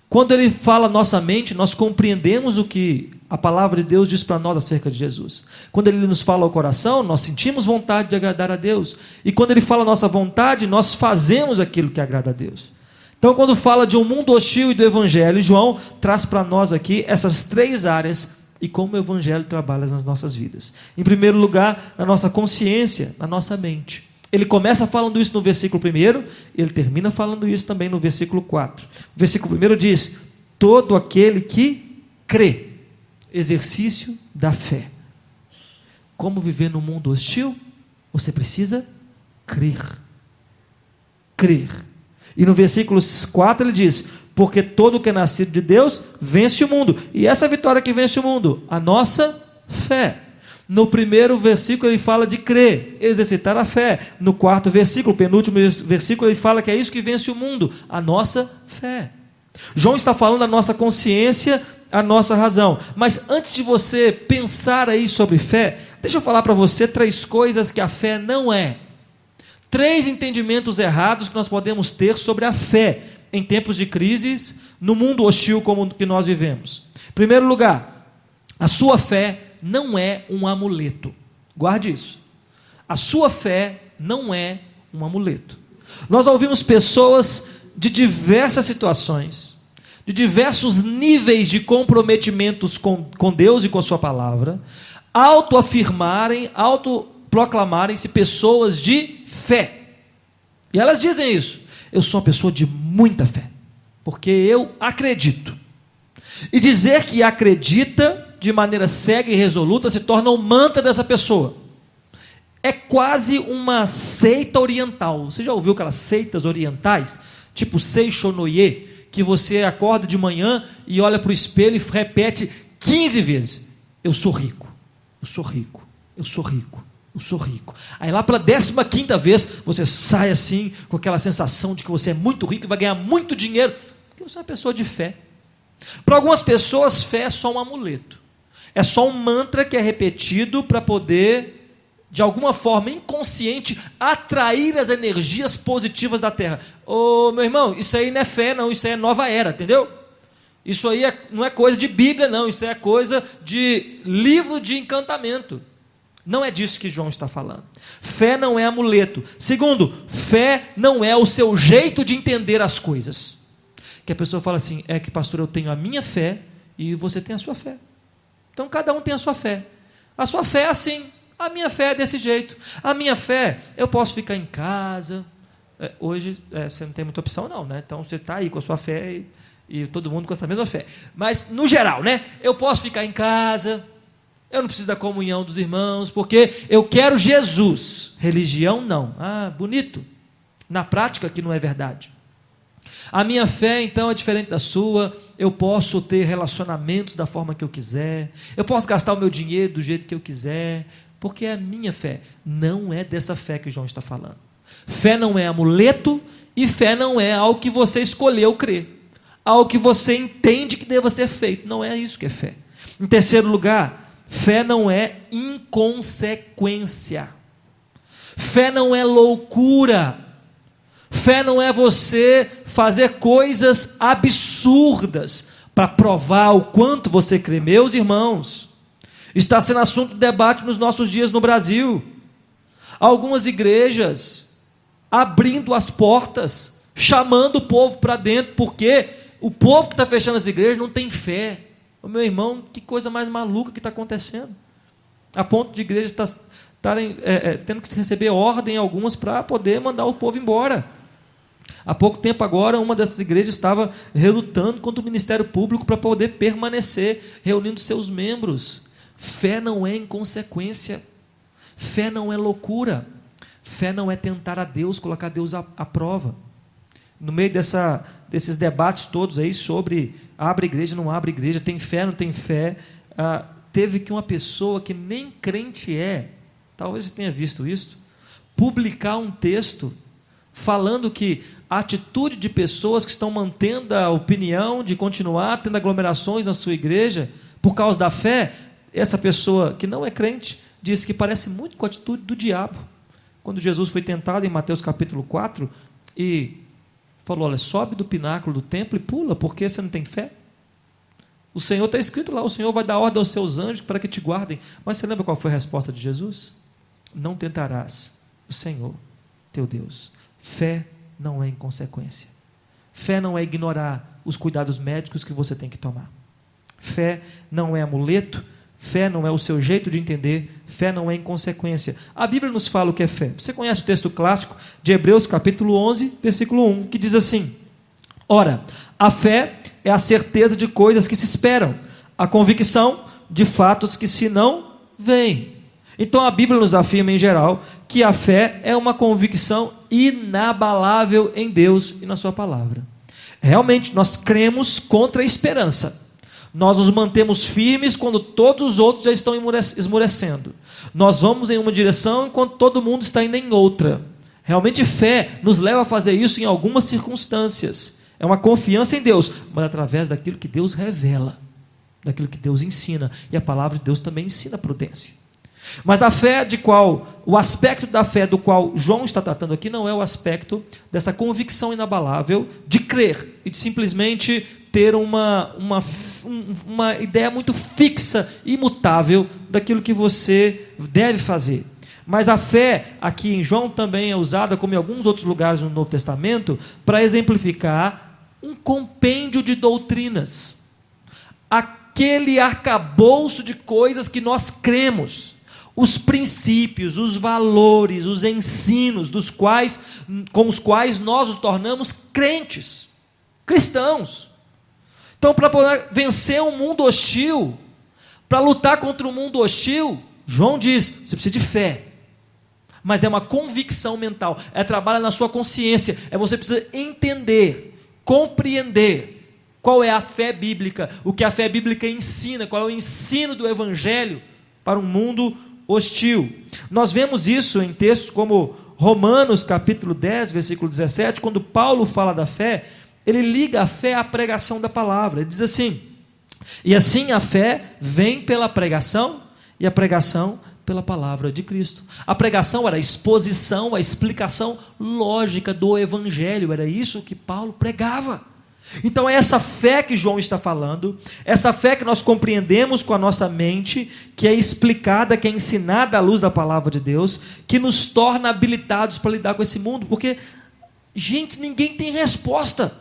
Quando ele fala nossa mente, nós compreendemos o que a palavra de Deus diz para nós acerca de Jesus. Quando ele nos fala ao coração, nós sentimos vontade de agradar a Deus. E quando ele fala a nossa vontade, nós fazemos aquilo que agrada a Deus. Então, quando fala de um mundo hostil e do Evangelho, João traz para nós aqui essas 3 áreas e como o Evangelho trabalha nas nossas vidas. Em primeiro lugar, na nossa consciência, na nossa mente. Ele começa falando isso no versículo 1, ele termina falando isso também no versículo 4. O versículo 1 diz: todo aquele que crê. Exercício da fé. Como viver num mundo hostil? Você precisa crer. Crer. E no versículo 4 ele diz: porque todo que é nascido de Deus vence o mundo. E essa vitória que vence o mundo, a nossa fé. No primeiro versículo ele fala de crer, exercitar a fé. No 4º versículo, penúltimo versículo, ele fala que é isso que vence o mundo, a nossa fé. João está falando da nossa consciência, a nossa razão. Mas antes de você pensar aí sobre fé, deixa eu falar para você 3 coisas que a fé não é. 3 entendimentos errados que nós podemos ter sobre a fé em tempos de crises, no mundo hostil como o que nós vivemos. Em primeiro lugar, a sua fé não é um amuleto. Guarde isso. A sua fé não é um amuleto. Nós ouvimos pessoas de diversas situações, de diversos níveis de comprometimentos com Deus e com a sua palavra, autoafirmarem, autoproclamarem-se pessoas de fé. E elas dizem isso: eu sou uma pessoa de muita fé, porque eu acredito. E dizer que acredita de maneira cega e resoluta se torna um mantra dessa pessoa. É quase uma seita oriental. Você já ouviu aquelas seitas orientais? Tipo Seishonoye, que você acorda de manhã e olha para o espelho e repete 15 vezes: eu sou rico, eu sou rico, eu sou rico, eu sou rico. Aí lá pela 15ª vez, você sai assim, com aquela sensação de que você é muito rico e vai ganhar muito dinheiro, porque você é uma pessoa de fé. Para algumas pessoas, fé é só um amuleto. É só um mantra que é repetido para poder, de alguma forma inconsciente, atrair as energias positivas da terra. Ô, meu irmão, isso aí não é fé não, isso aí é nova era, entendeu? Isso aí não é coisa de Bíblia não, isso aí é coisa de livro de encantamento. Não é disso que João está falando. Fé não é amuleto. Segundo, fé não é o seu jeito de entender as coisas. Que a pessoa fala assim: é que pastor, eu tenho a minha fé e você tem a sua fé. Então cada um tem a sua fé. A sua fé é assim, a minha fé é desse jeito. A minha fé, eu posso ficar em casa. Hoje você não tem muita opção não, né? Então você está aí com a sua fé e todo mundo com essa mesma fé. Mas no geral, né? Eu posso ficar em casa, eu não preciso da comunhão dos irmãos, porque eu quero Jesus. Religião não. Ah, bonito. Na prática que não é verdade. A minha fé então é diferente da sua. Eu posso ter relacionamentos da forma que eu quiser, eu posso gastar o meu dinheiro do jeito que eu quiser, porque é a minha fé. Não é dessa fé que João está falando. Fé não é amuleto, e fé não é algo que você escolheu crer, algo que você entende que deva ser feito. Não é isso que é fé. Em terceiro lugar, fé não é inconsequência. Fé não é loucura. Fé não é você fazer coisas absurdas para provar o quanto você crê. Meus irmãos, está sendo assunto de debate nos nossos dias no Brasil. Algumas igrejas abrindo as portas, chamando o povo para dentro, porque o povo que está fechando as igrejas não tem fé. O meu irmão, que coisa mais maluca que está acontecendo. A ponto de igrejas estarem tendo que receber ordem algumas para poder mandar o povo embora. Há pouco tempo agora, uma dessas igrejas estava relutando contra o Ministério Público para poder permanecer, reunindo seus membros. Fé não é inconsequência. Fé não é loucura. Fé não é tentar a Deus, colocar Deus à prova. No meio desses debates todos aí sobre abre igreja, não abre igreja, tem fé, não tem fé, teve que uma pessoa que nem crente talvez você tenha visto isso, publicar um texto falando que a atitude de pessoas que estão mantendo a opinião de continuar tendo aglomerações na sua igreja por causa da fé, essa pessoa que não é crente disse que parece muito com a atitude do diabo. Quando Jesus foi tentado em Mateus capítulo 4 e falou, olha, sobe do pináculo do templo e pula, porque você não tem fé? O Senhor está escrito lá, o Senhor vai dar ordem aos seus anjos para que te guardem. Mas você lembra qual foi a resposta de Jesus? Não tentarás o Senhor, teu Deus. Fé não é inconsequência. Fé não é ignorar os cuidados médicos que você tem que tomar. Fé não é amuleto. Fé não é o seu jeito de entender. Fé não é inconsequência. A Bíblia nos fala o que é fé. Você conhece o texto clássico de Hebreus capítulo 11, versículo 1, que diz assim: ora, a fé é a certeza de coisas que se esperam, a convicção de fatos que se não veem. Então a Bíblia nos afirma em geral que a fé é uma convicção inabalável em Deus e na sua palavra. Realmente nós cremos contra a esperança. Nós nos mantemos firmes quando todos os outros já estão esmorecendo. Nós vamos em uma direção enquanto todo mundo está indo em outra. Realmente fé nos leva a fazer isso em algumas circunstâncias. É uma confiança em Deus, mas através daquilo que Deus revela, daquilo que Deus ensina. E a palavra de Deus também ensina prudência. Mas a fé o aspecto da fé do qual João está tratando aqui não é o aspecto dessa convicção inabalável de crer e de simplesmente ter uma ideia muito fixa, imutável daquilo que você deve fazer. Mas a fé aqui em João também é usada, como em alguns outros lugares no Novo Testamento, para exemplificar um compêndio de doutrinas, aquele arcabouço de coisas que nós cremos, os princípios, os valores, os ensinos com os quais nós nos tornamos crentes, cristãos. Então, para poder vencer um mundo hostil, para lutar contra um mundo hostil, João diz, você precisa de fé. Mas é uma convicção mental, é trabalho na sua consciência, você precisa entender, compreender qual é a fé bíblica, o que a fé bíblica ensina, qual é o ensino do Evangelho para um mundo hostil. Nós vemos isso em textos como Romanos capítulo 10, versículo 17, quando Paulo fala da fé, ele liga a fé à pregação da palavra. Ele diz assim: e assim a fé vem pela pregação, e a pregação pela palavra de Cristo. A pregação era a exposição, a explicação lógica do Evangelho, era isso que Paulo pregava. Então é essa fé que João está falando, essa fé que nós compreendemos com a nossa mente, que é explicada, que é ensinada à luz da palavra de Deus, que nos torna habilitados para lidar com esse mundo, porque, gente, ninguém tem resposta.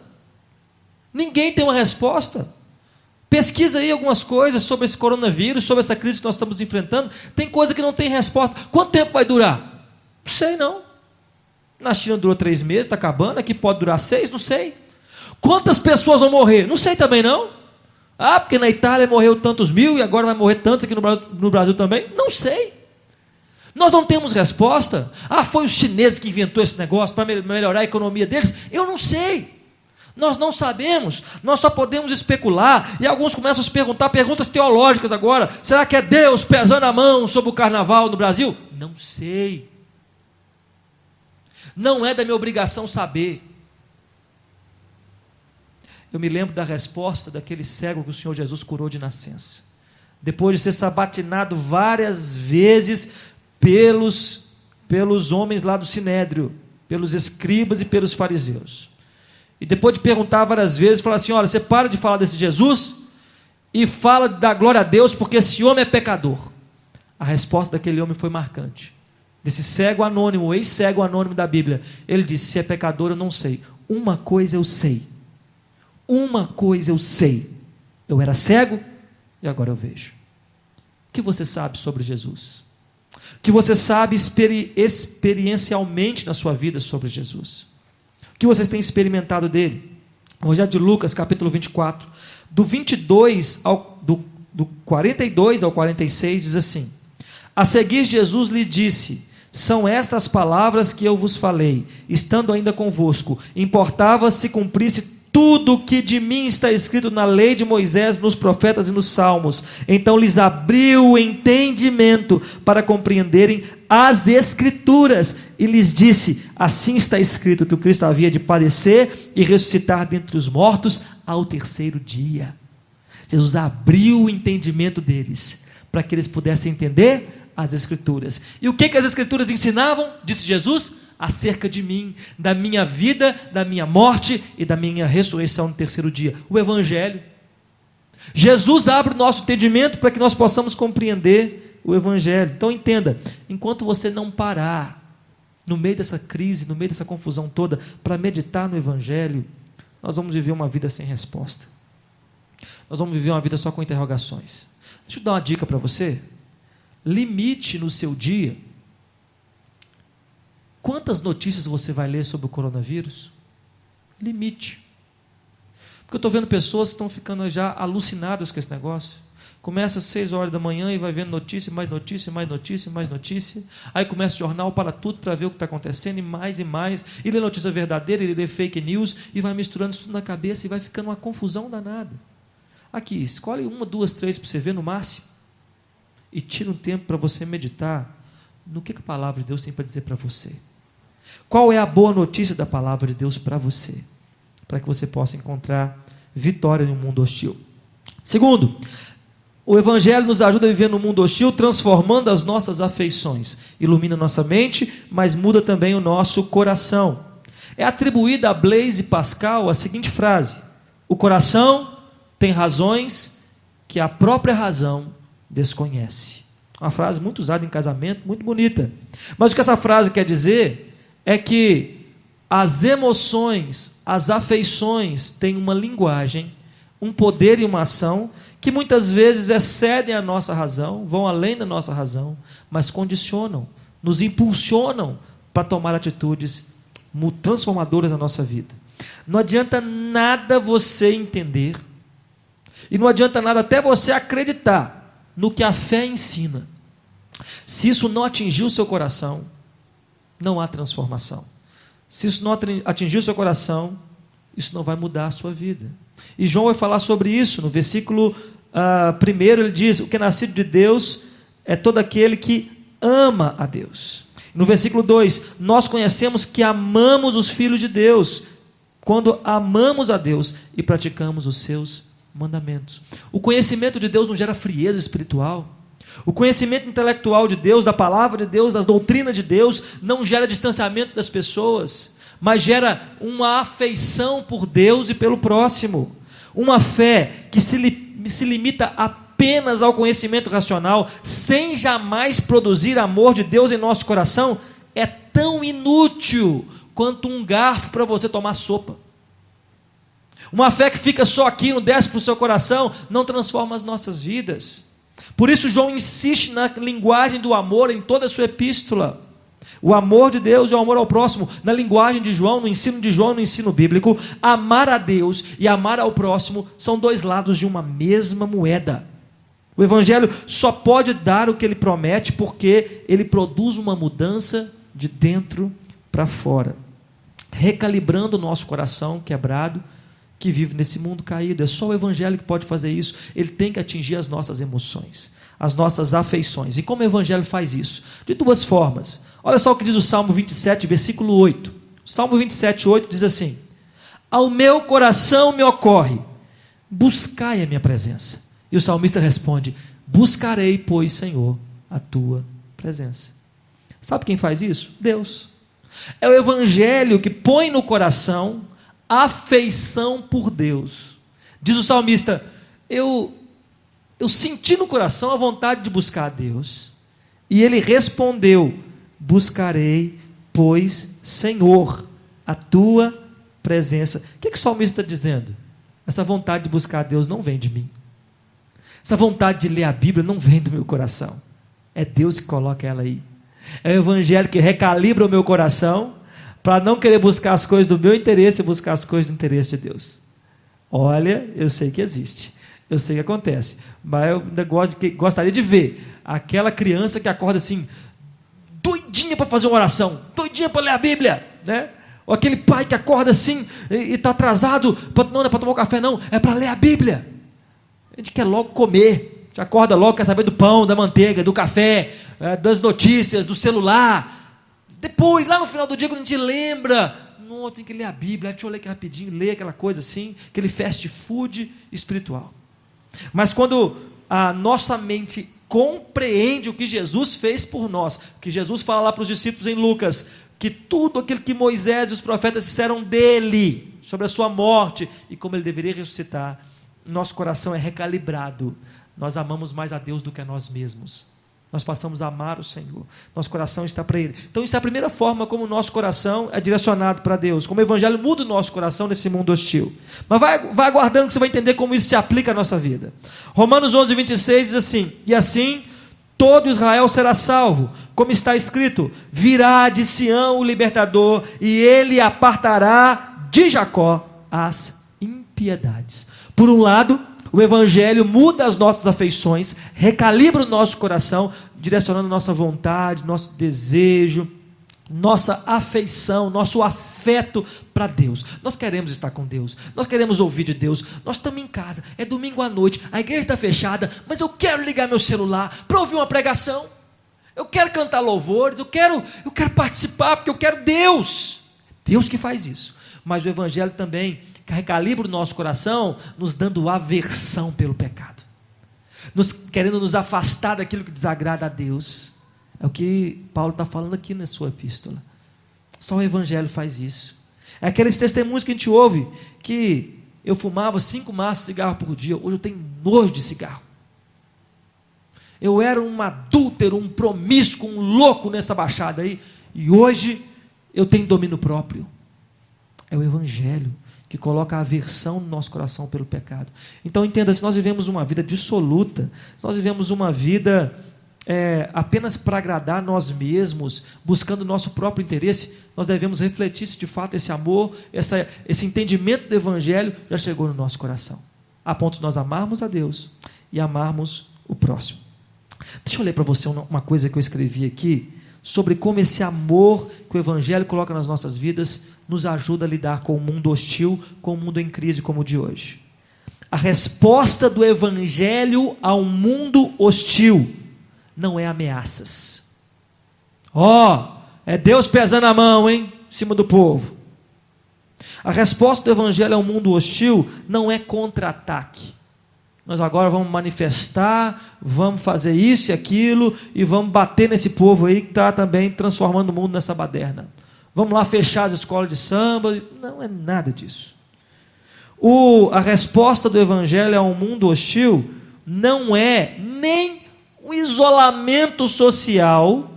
Ninguém tem uma resposta. Pesquisa aí algumas coisas sobre esse coronavírus, sobre essa crise que nós estamos enfrentando. Tem coisa que não tem resposta. Quanto tempo vai durar? Não sei não. Na China durou 3 meses, está acabando. Aqui pode durar 6, não sei. Quantas pessoas vão morrer? Não sei também não. Ah, porque na Itália morreu tantos mil e agora vai morrer tantos aqui no Brasil também? Não sei. Nós não temos resposta. Ah, foi os chineses que inventou esse negócio para melhorar a economia deles? Eu não sei. Nós não sabemos. Nós só podemos especular. E alguns começam a se perguntar perguntas teológicas agora. Será que é Deus pesando a mão sobre o carnaval no Brasil? Não sei. Não é da minha obrigação saber. Eu me lembro da resposta daquele cego que o Senhor Jesus curou de nascença. Depois de ser sabatinado várias vezes pelos homens lá do Sinédrio, pelos escribas e pelos fariseus. E depois de perguntar várias vezes, falar assim, olha, você para de falar desse Jesus e fala da glória a Deus, porque esse homem é pecador. A resposta daquele homem foi marcante. Desse cego anônimo, ex-cego anônimo da Bíblia. Ele disse, se é pecador eu não sei. Uma coisa eu sei. Uma coisa eu sei. Eu era cego e agora eu vejo. O que você sabe sobre Jesus? O que você sabe experiencialmente na sua vida sobre Jesus? O que vocês têm experimentado dele? O Evangelho de Lucas, capítulo 24, do 42 ao 46, diz assim: a seguir Jesus lhe disse, são estas palavras que eu vos falei, estando ainda convosco, importava se cumprisse tudo o que de mim está escrito na lei de Moisés, nos profetas e nos salmos. Então lhes abriu o entendimento para compreenderem as Escrituras, e lhes disse, assim está escrito que o Cristo havia de padecer e ressuscitar dentre os mortos ao 3º dia. Jesus abriu o entendimento deles, para que eles pudessem entender as Escrituras. E o que as Escrituras ensinavam? Disse Jesus, acerca de mim, da minha vida, da minha morte e da minha ressurreição no 3º dia. O Evangelho. Jesus abre o nosso entendimento para que nós possamos compreender o Evangelho. Então entenda, enquanto você não parar no meio dessa crise, no meio dessa confusão toda, para meditar no Evangelho, nós vamos viver uma vida sem resposta. Nós vamos viver uma vida só com interrogações. Deixa eu dar uma dica para você. Limite no seu dia. Quantas notícias você vai ler sobre o coronavírus? Limite. Porque eu estou vendo pessoas que estão ficando já alucinadas com esse negócio. Começa às 6 horas da manhã e vai vendo notícia, mais notícia, mais notícia, mais notícia. Aí começa o jornal, para tudo para ver o que está acontecendo, e mais. E lê notícia verdadeira, e lê fake news, e vai misturando isso tudo na cabeça, e vai ficando uma confusão danada. Aqui, escolhe 1, 2, 3 para você ver no máximo, e tira um tempo para você meditar no que a palavra de Deus tem para dizer para você. Qual é a boa notícia da palavra de Deus para você? Para que você possa encontrar vitória no mundo hostil. Segundo, o Evangelho nos ajuda a viver no mundo hostil, transformando as nossas afeições. Ilumina nossa mente, mas muda também o nosso coração. É atribuída a Blaise Pascal a seguinte frase: o coração tem razões que a própria razão desconhece. Uma frase muito usada em casamento, muito bonita. Mas o que essa frase quer dizer é que as emoções, as afeições têm uma linguagem, um poder e uma ação que muitas vezes excedem a nossa razão, vão além da nossa razão, mas condicionam, nos impulsionam para tomar atitudes transformadoras na nossa vida. Não adianta nada você entender, e não adianta nada até você acreditar no que a fé ensina. Se isso não atingir o seu coração, não há transformação. Se isso não atingir o seu coração, isso não vai mudar a sua vida. E João vai falar sobre isso no versículo 1, ele diz, o que é nascido de Deus é todo aquele que ama a Deus. No versículo 2, nós conhecemos que amamos os filhos de Deus, quando amamos a Deus e praticamos os seus mandamentos. O conhecimento de Deus não gera frieza espiritual. O conhecimento intelectual de Deus, da palavra de Deus, das doutrinas de Deus, não gera distanciamento das pessoas, mas gera uma afeição por Deus e pelo próximo. Uma fé que se limita apenas ao conhecimento racional, sem jamais produzir amor de Deus em nosso coração, é tão inútil quanto um garfo para você tomar sopa. Uma fé que fica só aqui, não desce para o seu coração, não transforma as nossas vidas. Por isso João insiste na linguagem do amor em toda a sua epístola. O amor de Deus e o amor ao próximo, na linguagem de João, no ensino bíblico, amar a Deus e amar ao próximo são dois lados de uma mesma moeda. O Evangelho só pode dar o que ele promete porque ele produz uma mudança de dentro para fora, recalibrando o nosso coração quebrado, que vive nesse mundo caído. É só o Evangelho que pode fazer isso. Ele tem que atingir as nossas emoções, as nossas afeições. E como o Evangelho faz isso? De duas formas. Olha só o que diz o Salmo 27, versículo 8. O Salmo 27, 8 diz assim: ao meu coração me ocorre, buscai a minha presença. E o salmista responde: buscarei, pois, Senhor, a tua presença. Sabe quem faz isso? Deus. É o Evangelho que põe no coração afeição por Deus. Diz o salmista: eu senti no coração a vontade de buscar a Deus. E ele respondeu: buscarei, pois, Senhor, a tua presença. O que o salmista está dizendo? Essa vontade de buscar a Deus não vem de mim. Essa vontade de ler a Bíblia não vem do meu coração. É Deus que coloca ela aí. É o Evangelho que recalibra o meu coração para não querer buscar as coisas do meu interesse e buscar as coisas do interesse de Deus. Olha, eu sei que existe, eu sei que acontece, mas eu gostaria de ver aquela criança que acorda assim, doidinha para fazer uma oração, doidinha para ler a Bíblia, né? Ou aquele pai que acorda assim e está atrasado, não é para tomar um café não, é para ler a Bíblia. A gente quer logo comer, a gente acorda logo, quer saber do pão, da manteiga, do café, das notícias, do celular. Depois, lá no final do dia, quando a gente lembra, não, tem que ler a Bíblia, deixa eu ler aqui rapidinho, ler aquela coisa assim, aquele fast food espiritual. Mas quando a nossa mente compreende o que Jesus fez por nós, que Jesus fala lá para os discípulos em Lucas, que tudo aquilo que Moisés e os profetas disseram dele, sobre a sua morte e como ele deveria ressuscitar, nosso coração é recalibrado, nós amamos mais a Deus do que a nós mesmos. Nós passamos a amar o Senhor, nosso coração está para Ele. Então isso é a primeira forma como o nosso coração é direcionado para Deus, como o Evangelho muda o nosso coração nesse mundo hostil. Mas vai aguardando que você vai entender como isso se aplica à nossa vida. Romanos 11, 26 diz assim: e assim todo Israel será salvo, como está escrito: virá de Sião o libertador, e ele apartará de Jacó as impiedades. Por um lado, o Evangelho muda as nossas afeições, recalibra o nosso coração, direcionando nossa vontade, nosso desejo, nossa afeição, nosso afeto para Deus. Nós queremos estar com Deus, nós queremos ouvir de Deus, nós estamos em casa, é domingo à noite, a igreja está fechada, mas eu quero ligar meu celular para ouvir uma pregação, eu quero cantar louvores, eu quero participar, porque eu quero Deus. É Deus que faz isso, mas o Evangelho também recalibra o nosso coração, nos dando aversão pelo pecado, querendo nos afastar daquilo que desagrada a Deus. É o que Paulo está falando aqui na sua epístola. Só o Evangelho faz isso. É aqueles testemunhos que a gente ouve, que eu fumava 5 maços de cigarro por dia, hoje eu tenho nojo de cigarro. Eu era um adúltero, um promíscuo, um louco nessa baixada aí, e hoje eu tenho domínio próprio. É o Evangelho que coloca a aversão no nosso coração pelo pecado. Então entenda, se nós vivemos uma vida dissoluta, se nós vivemos uma vida apenas para agradar nós mesmos, buscando o nosso próprio interesse, nós devemos refletir se de fato esse amor, esse entendimento do Evangelho já chegou no nosso coração, a ponto de nós amarmos a Deus e amarmos o próximo. Deixa eu ler para você uma coisa que eu escrevi aqui, sobre como esse amor que o Evangelho coloca nas nossas vidas nos ajuda a lidar com o mundo hostil, com o mundo em crise como o de hoje. A resposta do Evangelho ao mundo hostil não é ameaças. É Deus pesando a mão, hein, em cima do povo. A resposta do Evangelho ao mundo hostil não é contra-ataque. Nós agora vamos manifestar, vamos fazer isso e aquilo, e vamos bater nesse povo aí que está também transformando o mundo nessa baderna. Vamos lá fechar as escolas de samba. Não é nada disso. A resposta do Evangelho ao mundo hostil não é nem o isolamento social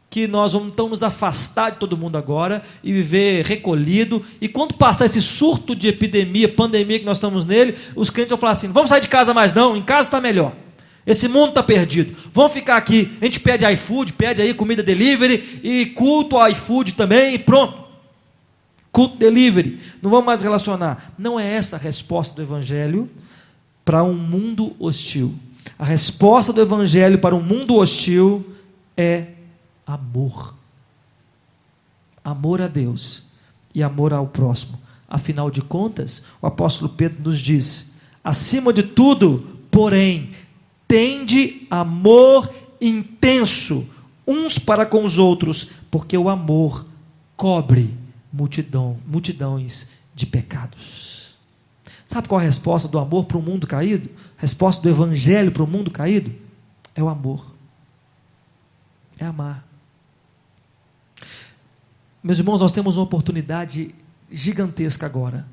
que nós vamos então nos afastar de todo mundo agora e viver recolhido, e quando passar esse surto de epidemia, pandemia que nós estamos nele, os crentes vão falar assim: não vamos sair de casa mais não, em casa está melhor, esse mundo está perdido, vamos ficar aqui, a gente pede iFood, pede aí comida delivery, e culto ao iFood também, e pronto, culto delivery, não vamos mais relacionar. Não é essa a resposta do Evangelho para um mundo hostil. A resposta do Evangelho para um mundo hostil é amor. Amor a Deus e amor ao próximo. Afinal de contas, o apóstolo Pedro nos diz: acima de tudo, porém, tende amor intenso uns para com os outros, porque o amor cobre multidões de pecados. Sabe qual é a resposta do amor para o mundo caído? A resposta do Evangelho para o mundo caído? É o amor. É amar. Meus irmãos, nós temos uma oportunidade gigantesca agora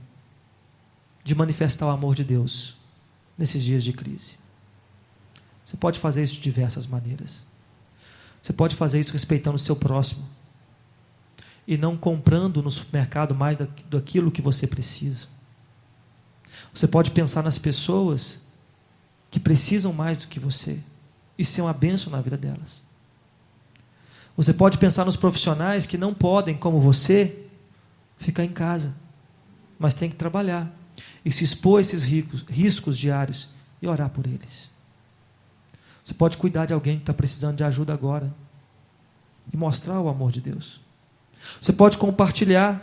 de manifestar o amor de Deus nesses dias de crise. Você pode fazer isso de diversas maneiras. Você pode fazer isso respeitando o seu próximo e não comprando no supermercado mais daquilo que você precisa. Você pode pensar nas pessoas que precisam mais do que você e ser uma bênção na vida delas. Você pode pensar nos profissionais que não podem, como você, ficar em casa, mas tem que trabalhar e se expor a esses riscos diários e orar por eles. Você pode cuidar de alguém que está precisando de ajuda agora e mostrar o amor de Deus. Você pode compartilhar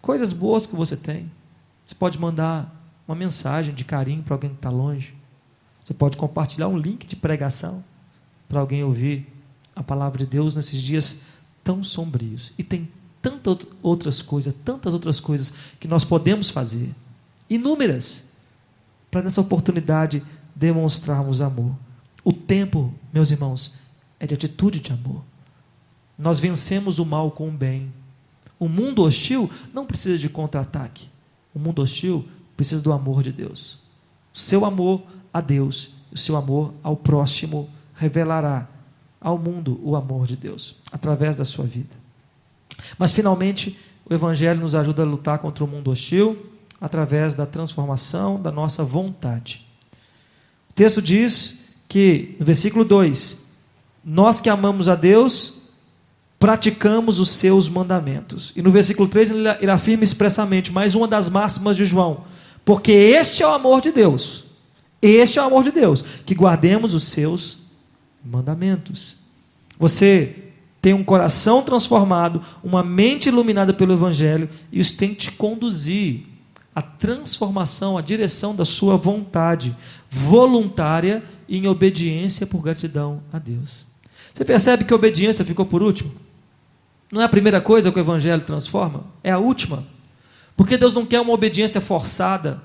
coisas boas que você tem. Você pode mandar uma mensagem de carinho para alguém que está longe. Você pode compartilhar um link de pregação para alguém ouvir a palavra de Deus nesses dias tão sombrios. E tem tantas outras coisas que nós podemos fazer, inúmeras, para nessa oportunidade demonstrarmos amor. O tempo, meus irmãos, é de atitude de amor. Nós vencemos o mal com o bem. O mundo hostil não precisa de contra-ataque. O mundo hostil precisa do amor de Deus. O seu amor a Deus, o seu amor ao próximo revelará ao mundo o amor de Deus, através da sua vida. Mas, finalmente, o Evangelho nos ajuda a lutar contra o mundo hostil, através da transformação da nossa vontade. O texto diz que, no versículo 2, nós que amamos a Deus, praticamos os seus mandamentos. E no versículo 3, ele afirma expressamente, mais uma das máximas de João, porque este é o amor de Deus, que guardemos os seus mandamentos. Você tem um coração transformado, uma mente iluminada pelo Evangelho, e isso tem que te conduzir à transformação, à direção da sua vontade voluntária e em obediência por gratidão a Deus. Você percebe que a obediência ficou por último? Não é a primeira coisa que o Evangelho transforma? É a última. Porque Deus não quer uma obediência forçada,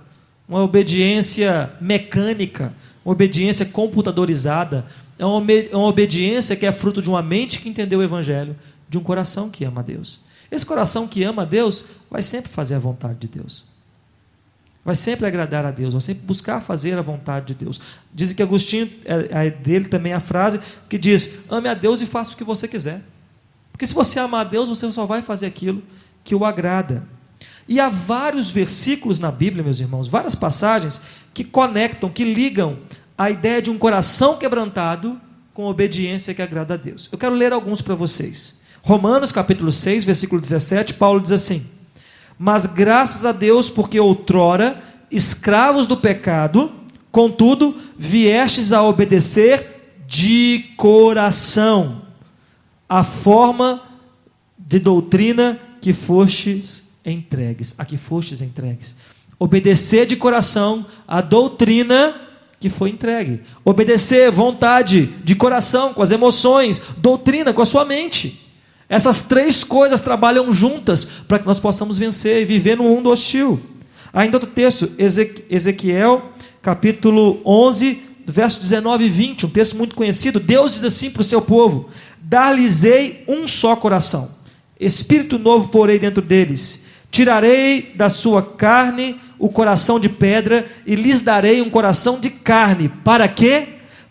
uma obediência mecânica, uma obediência computadorizada. É uma obediência que é fruto de uma mente que entendeu o Evangelho, de um coração que ama a Deus. Esse coração que ama a Deus vai sempre fazer a vontade de Deus. Vai sempre agradar a Deus, vai sempre buscar fazer a vontade de Deus. Dizem que Agostinho, dele também a frase que diz: ame a Deus e faça o que você quiser. Porque se você amar a Deus, você só vai fazer aquilo que o agrada. E há vários versículos na Bíblia, meus irmãos, várias passagens que conectam, que ligam a ideia de um coração quebrantado com obediência que agrada a Deus. Eu quero ler alguns para vocês. Romanos capítulo 6, versículo 17, Paulo diz assim: mas graças a Deus, porque outrora, escravos do pecado, contudo, viestes a obedecer de coração a forma de doutrina que fostes entregues. A que fostes entregues. Obedecer de coração a doutrina que foi entregue. Obedecer vontade de coração, com as emoções, doutrina com a sua mente. Essas três coisas trabalham juntas para que nós possamos vencer e viver num mundo hostil. Ainda outro texto, Ezequiel, capítulo 11, verso 19 e 20, um texto muito conhecido. Deus diz assim para o seu povo: dar-lhes-ei um só coração, espírito novo porei dentro deles, tirarei da sua carne o coração de pedra e lhes darei um coração de carne. Para quê?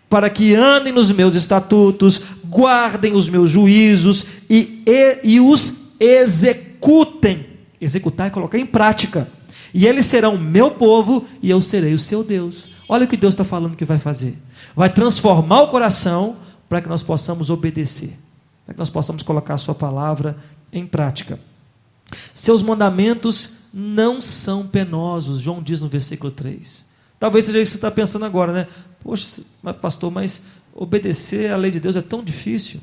Para que andem nos meus estatutos, guardem os meus juízos e os executem. Executar é colocar em prática. E eles serão meu povo e eu serei o seu Deus. Olha o que Deus está falando que vai fazer. Vai transformar o coração para que nós possamos obedecer, para que nós possamos colocar a sua palavra em prática. Seus mandamentos não são penosos, João diz no versículo 3. Talvez seja isso que você está pensando agora, né? Poxa, pastor, mas obedecer à lei de Deus é tão difícil.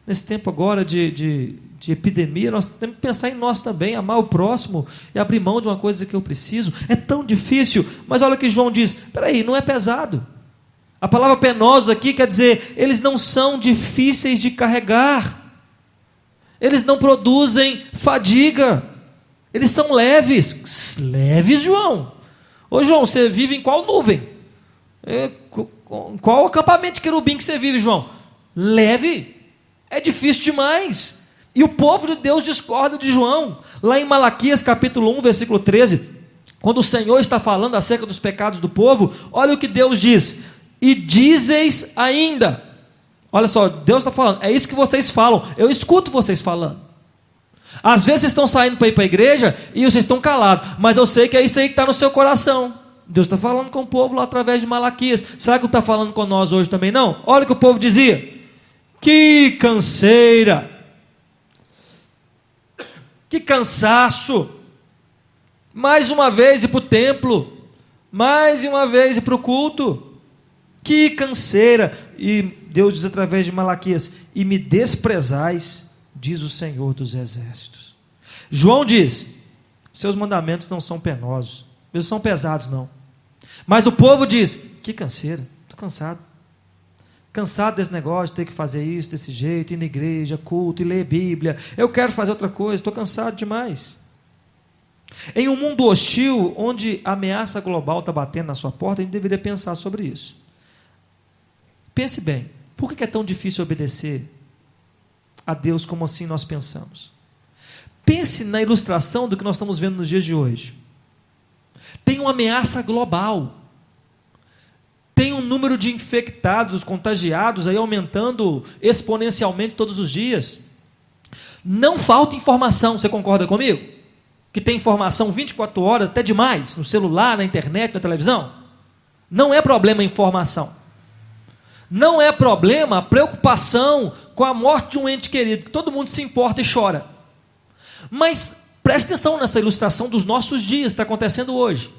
Nesse tempo agora de epidemia, nós temos que pensar em nós também, amar o próximo e abrir mão de uma coisa que eu preciso. É tão difícil, mas olha o que João diz, peraí, não é pesado. A palavra penosos aqui quer dizer, eles não são difíceis de carregar. Eles não produzem fadiga. Eles são leves. Leves, João? Ô João, você vive em qual nuvem? Qual acampamento de querubim que você vive, João? Leve. É difícil demais. E o povo de Deus discorda de João. Lá em Malaquias capítulo 1, versículo 13, quando o Senhor está falando acerca dos pecados do povo, olha o que Deus diz. E dizeis ainda. Olha só, Deus está falando, é isso que vocês falam, eu escuto vocês falando. Às vezes vocês estão saindo para ir para a igreja e vocês estão calados, mas eu sei que é isso aí que está no seu coração. Deus está falando com o povo lá através de Malaquias. Será que não está falando com nós hoje também não? Olha o que o povo dizia. Que canseira, que cansaço, mais uma vez ir para o templo, mais uma vez ir para o culto, que canseira. E Deus diz através de Malaquias, e me desprezais, diz o Senhor dos Exércitos. João diz, seus mandamentos não são penosos, eles são pesados não, mas o povo diz, que canseira, estou cansado desse negócio, de ter que fazer isso desse jeito, ir na igreja, culto, e ler Bíblia, eu quero fazer outra coisa, estou cansado demais. Em um mundo hostil, onde a ameaça global está batendo na sua porta, a gente deveria pensar sobre isso. Pense bem, por que é tão difícil obedecer a Deus como assim nós pensamos? Pense na ilustração do que nós estamos vendo nos dias de hoje. Tem uma ameaça global. Tem um número de infectados, contagiados, aí aumentando exponencialmente todos os dias. Não falta informação, você concorda comigo? Que tem informação 24 horas, até demais, no celular, na internet, na televisão. Não é problema a informação. Não é problema a preocupação com a morte de um ente querido, que todo mundo se importa e chora. Mas preste atenção nessa ilustração dos nossos dias, que está acontecendo hoje.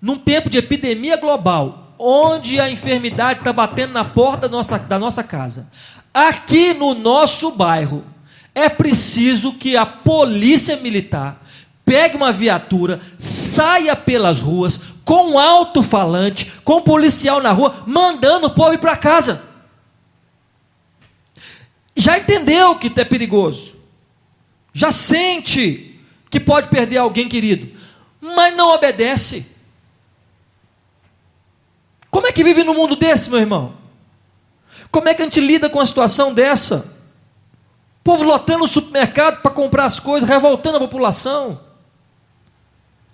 Num tempo de epidemia global, onde a enfermidade está batendo na porta da nossa casa, aqui no nosso bairro, é preciso que a polícia militar pegue uma viatura, saia pelas ruas, com um alto-falante, com um policial na rua, mandando o povo ir para casa. Já entendeu que é perigoso, já sente que pode perder alguém querido, mas não obedece. Como é que vive num mundo desse, meu irmão? Como é que a gente lida com uma situação dessa? O povo lotando o supermercado para comprar as coisas, revoltando a população.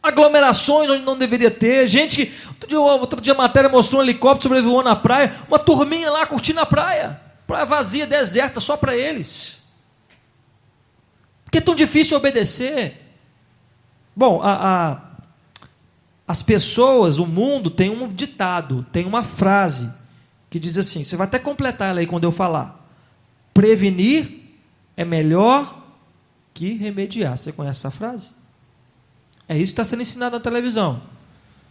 Aglomerações onde não deveria ter. Gente, outro dia a matéria mostrou um helicóptero sobrevoando na praia, uma turminha lá curtindo a praia. Praia vazia, deserta, só para eles. Por que é tão difícil obedecer? Bom, as pessoas, o mundo tem um ditado, tem uma frase que diz assim, você vai até completar ela aí quando eu falar. Prevenir é melhor que remediar. Você conhece essa frase? É isso que está sendo ensinado na televisão.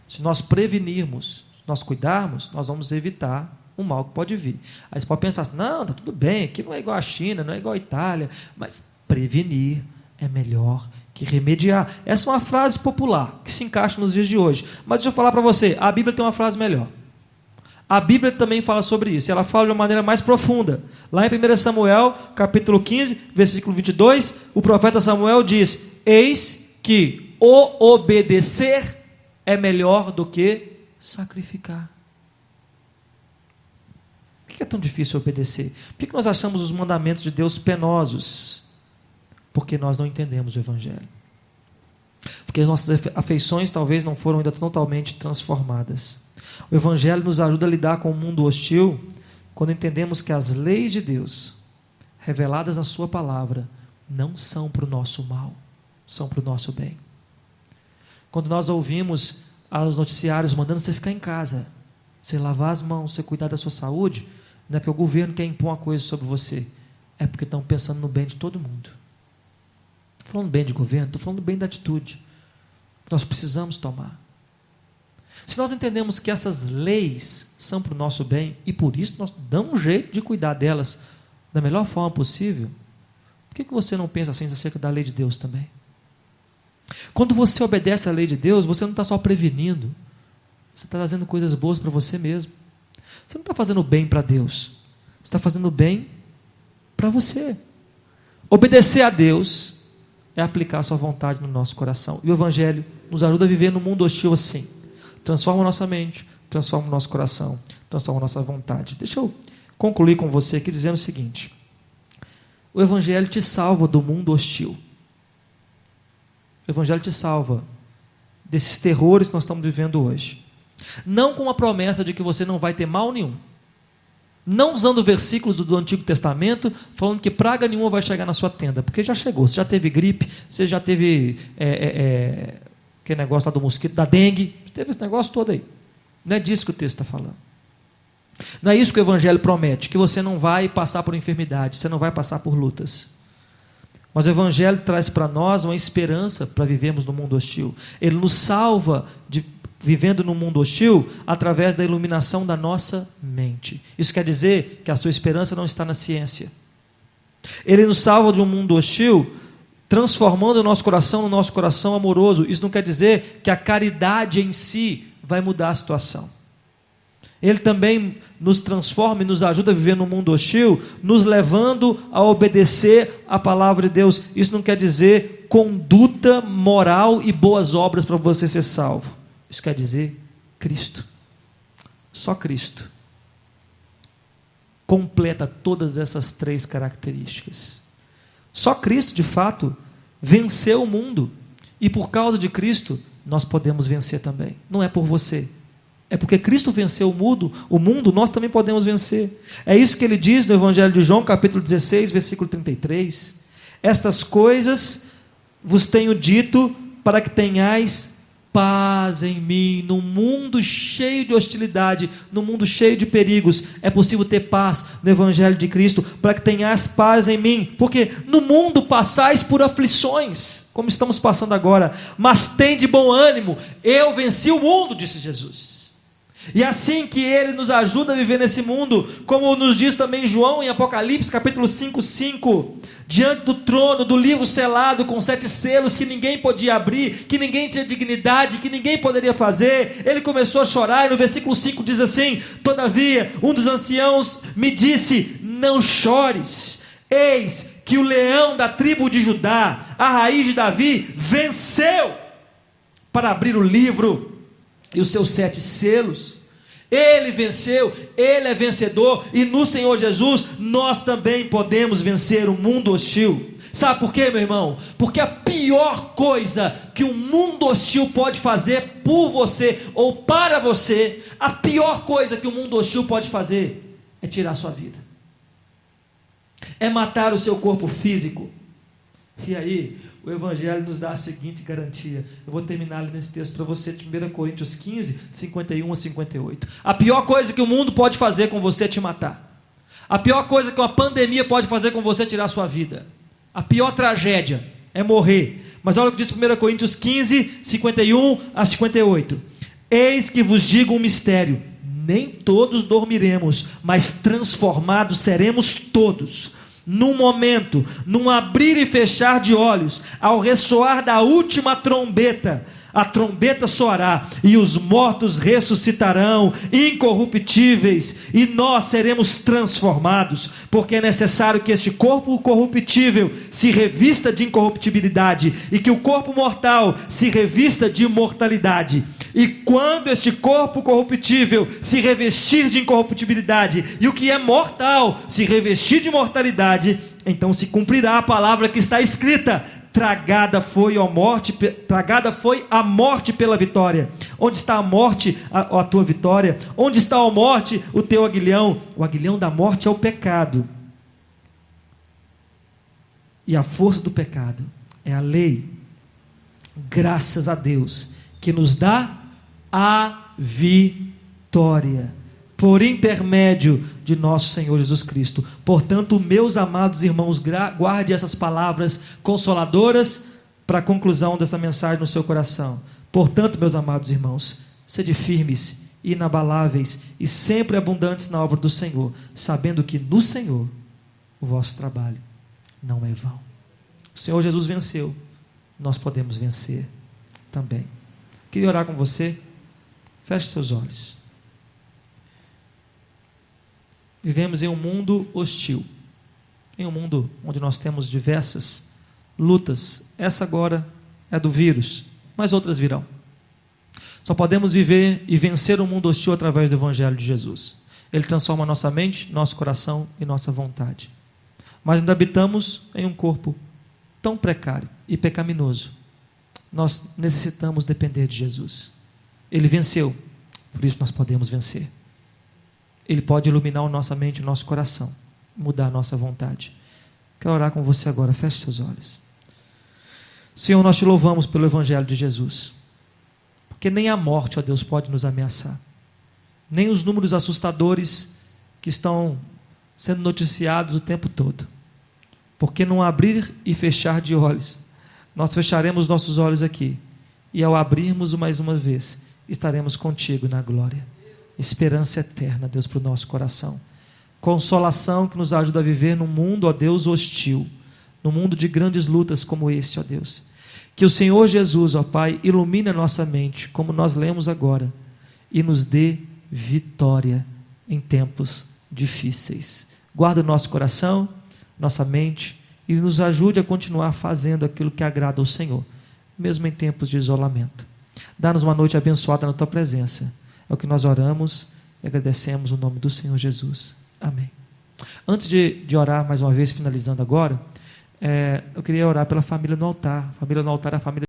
Se nós prevenirmos, se nós cuidarmos, nós vamos evitar o mal que pode vir. Aí você pode pensar assim, não, está tudo bem, aqui não é igual a China, não é igual a Itália, mas prevenir é melhor que remediar. Essa é uma frase popular, que se encaixa nos dias de hoje. Mas deixa eu falar para você, a Bíblia tem uma frase melhor. A Bíblia também fala sobre isso, ela fala de uma maneira mais profunda. Lá em 1 Samuel, capítulo 15, versículo 22, o profeta Samuel diz, eis que o obedecer é melhor do que sacrificar. Por que é tão difícil obedecer? Por que nós achamos os mandamentos de Deus penosos? Porque nós não entendemos o Evangelho. Porque as nossas afeições talvez não foram ainda totalmente transformadas. O Evangelho nos ajuda a lidar com o mundo hostil quando entendemos que as leis de Deus reveladas na sua palavra, não são para o nosso mal, são para o nosso bem. Quando nós ouvimos os noticiários mandando você ficar em casa, você lavar as mãos, você cuidar da sua saúde, não é porque o governo quer impor uma coisa sobre você, é porque estão pensando no bem de todo mundo. Estou falando bem de governo, estou falando bem da atitude que nós precisamos tomar. Se nós entendemos que essas leis são para o nosso bem, e por isso nós damos um jeito de cuidar delas da melhor forma possível, por que você não pensa assim acerca da lei de Deus também? Quando você obedece à lei de Deus, você não está só prevenindo, você está trazendo coisas boas para você mesmo. Você não está fazendo bem para Deus, você está fazendo bem para você. Obedecer a Deus é aplicar a sua vontade no nosso coração. E o Evangelho nos ajuda a viver num mundo hostil assim. Transforma a nossa mente, transforma o nosso coração, transforma a nossa vontade. Deixa eu concluir com você aqui dizendo o seguinte: o Evangelho te salva do mundo hostil. O Evangelho te salva desses terrores que nós estamos vivendo hoje. Não com a promessa de que você não vai ter mal nenhum. Não usando versículos do Antigo Testamento, falando que praga nenhuma vai chegar na sua tenda, porque já chegou. Você já teve gripe, você já teve aquele negócio lá do mosquito, da dengue, teve esse negócio todo aí. Não é disso que o texto está falando. Não é isso que o Evangelho promete, que você não vai passar por enfermidade, você não vai passar por lutas. Mas o Evangelho traz para nós uma esperança para vivermos no mundo hostil. Ele nos salva vivendo no mundo hostil através da iluminação da nossa mente. Isso quer dizer que a sua esperança não está na ciência. Ele nos salva de um mundo hostil, transformando o nosso coração no nosso coração amoroso. Isso não quer dizer que a caridade em si vai mudar a situação. Ele também nos transforma e nos ajuda a viver no mundo hostil, nos levando a obedecer a palavra de Deus. Isso não quer dizer conduta moral e boas obras para você ser salvo. Isso quer dizer Cristo. Só Cristo completa todas essas 3 características. Só Cristo, de fato, venceu o mundo. E por causa de Cristo, nós podemos vencer também. Não é por você. É porque Cristo venceu o mundo, nós também podemos vencer. É isso que ele diz no Evangelho de João, capítulo 16, versículo 33. Estas coisas vos tenho dito para que tenhais paz em mim. Num mundo cheio de hostilidade, num mundo cheio de perigos, é possível ter paz no Evangelho de Cristo, para que tenhais paz em mim. Porque no mundo passais por aflições, como estamos passando agora, mas tem de bom ânimo, eu venci o mundo, disse Jesus. E assim que Ele nos ajuda a viver nesse mundo, como nos diz também João em Apocalipse capítulo 5:5, diante do trono, do livro selado com 7 selos que ninguém podia abrir, que ninguém tinha dignidade, que ninguém poderia fazer, ele começou a chorar, e no versículo 5 diz assim: todavia um dos anciãos me disse, não chores, eis que o leão da tribo de Judá, a raiz de Davi, venceu para abrir o livro e os seus 7 selos. Ele venceu, Ele é vencedor, e no Senhor Jesus nós também podemos vencer o mundo hostil. Sabe por quê, meu irmão? Porque a pior coisa que o mundo hostil pode fazer por você ou para você, a pior coisa que o mundo hostil pode fazer é tirar a sua vida, é matar o seu corpo físico. E aí o Evangelho nos dá a seguinte garantia. Eu vou terminar ali nesse texto para você, de 1 Coríntios 15, 51 a 58. A pior coisa que o mundo pode fazer com você é te matar. A pior coisa que uma pandemia pode fazer com você é tirar a sua vida. A pior tragédia é morrer. Mas olha o que diz 1 Coríntios 15, 51 a 58. Eis que vos digo um mistério. Nem todos dormiremos, mas transformados seremos todos. Num momento, num abrir e fechar de olhos, ao ressoar da última trombeta, a trombeta soará, e os mortos ressuscitarão, incorruptíveis, e nós seremos transformados, porque é necessário que este corpo corruptível se revista de incorruptibilidade, e que o corpo mortal se revista de imortalidade. E quando este corpo corruptível se revestir de incorruptibilidade, e o que é mortal se revestir de mortalidade, então se cumprirá a palavra que está escrita: tragada foi a morte pela vitória. Onde está a morte, a tua vitória? Onde está a morte, o teu aguilhão? O aguilhão da morte é o pecado. e a força do pecado é a lei. Graças a Deus que nos dá a vitória por intermédio de nosso Senhor Jesus Cristo. Portanto, meus amados irmãos, guarde essas palavras consoladoras para a conclusão dessa mensagem no seu coração. Portanto, meus amados irmãos, sede firmes, inabaláveis e sempre abundantes na obra do Senhor, sabendo que no Senhor o vosso trabalho não é vão. O Senhor Jesus venceu, nós podemos vencer também. Queria orar com você. Feche seus olhos. Vivemos em um mundo hostil, em um mundo onde nós temos diversas lutas. Essa agora é do vírus, mas outras virão. Só podemos viver e vencer o mundo hostil através do Evangelho de Jesus. Ele transforma nossa mente, nosso coração e nossa vontade. Mas ainda habitamos em um corpo tão precário e pecaminoso. Nós necessitamos depender de Jesus. Ele venceu, por isso nós podemos vencer. Ele pode iluminar a nossa mente e o nosso coração, mudar a nossa vontade. Quero orar com você agora, feche seus olhos. Senhor, nós te louvamos pelo Evangelho de Jesus, porque nem a morte, ó Deus, pode nos ameaçar, nem os números assustadores que estão sendo noticiados o tempo todo, porque num abrir e fechar de olhos, nós fecharemos nossos olhos aqui, e ao abrirmos mais uma vez, estaremos contigo na glória. Esperança eterna, Deus, para o nosso coração. Consolação que nos ajuda a viver num mundo, ó Deus, hostil, num mundo de grandes lutas como esse, ó Deus. Que o Senhor Jesus, ó Pai, ilumine a nossa mente, como nós lemos agora, e nos dê vitória em tempos difíceis. Guarda o nosso coração, nossa mente, e nos ajude a continuar fazendo aquilo que agrada ao Senhor, mesmo em tempos de isolamento. Dá-nos uma noite abençoada na Tua presença. É o que nós oramos e agradecemos o nome do Senhor Jesus. Amém. Antes de orar mais uma vez, finalizando agora, eu queria orar pela família no altar. A família no altar é a família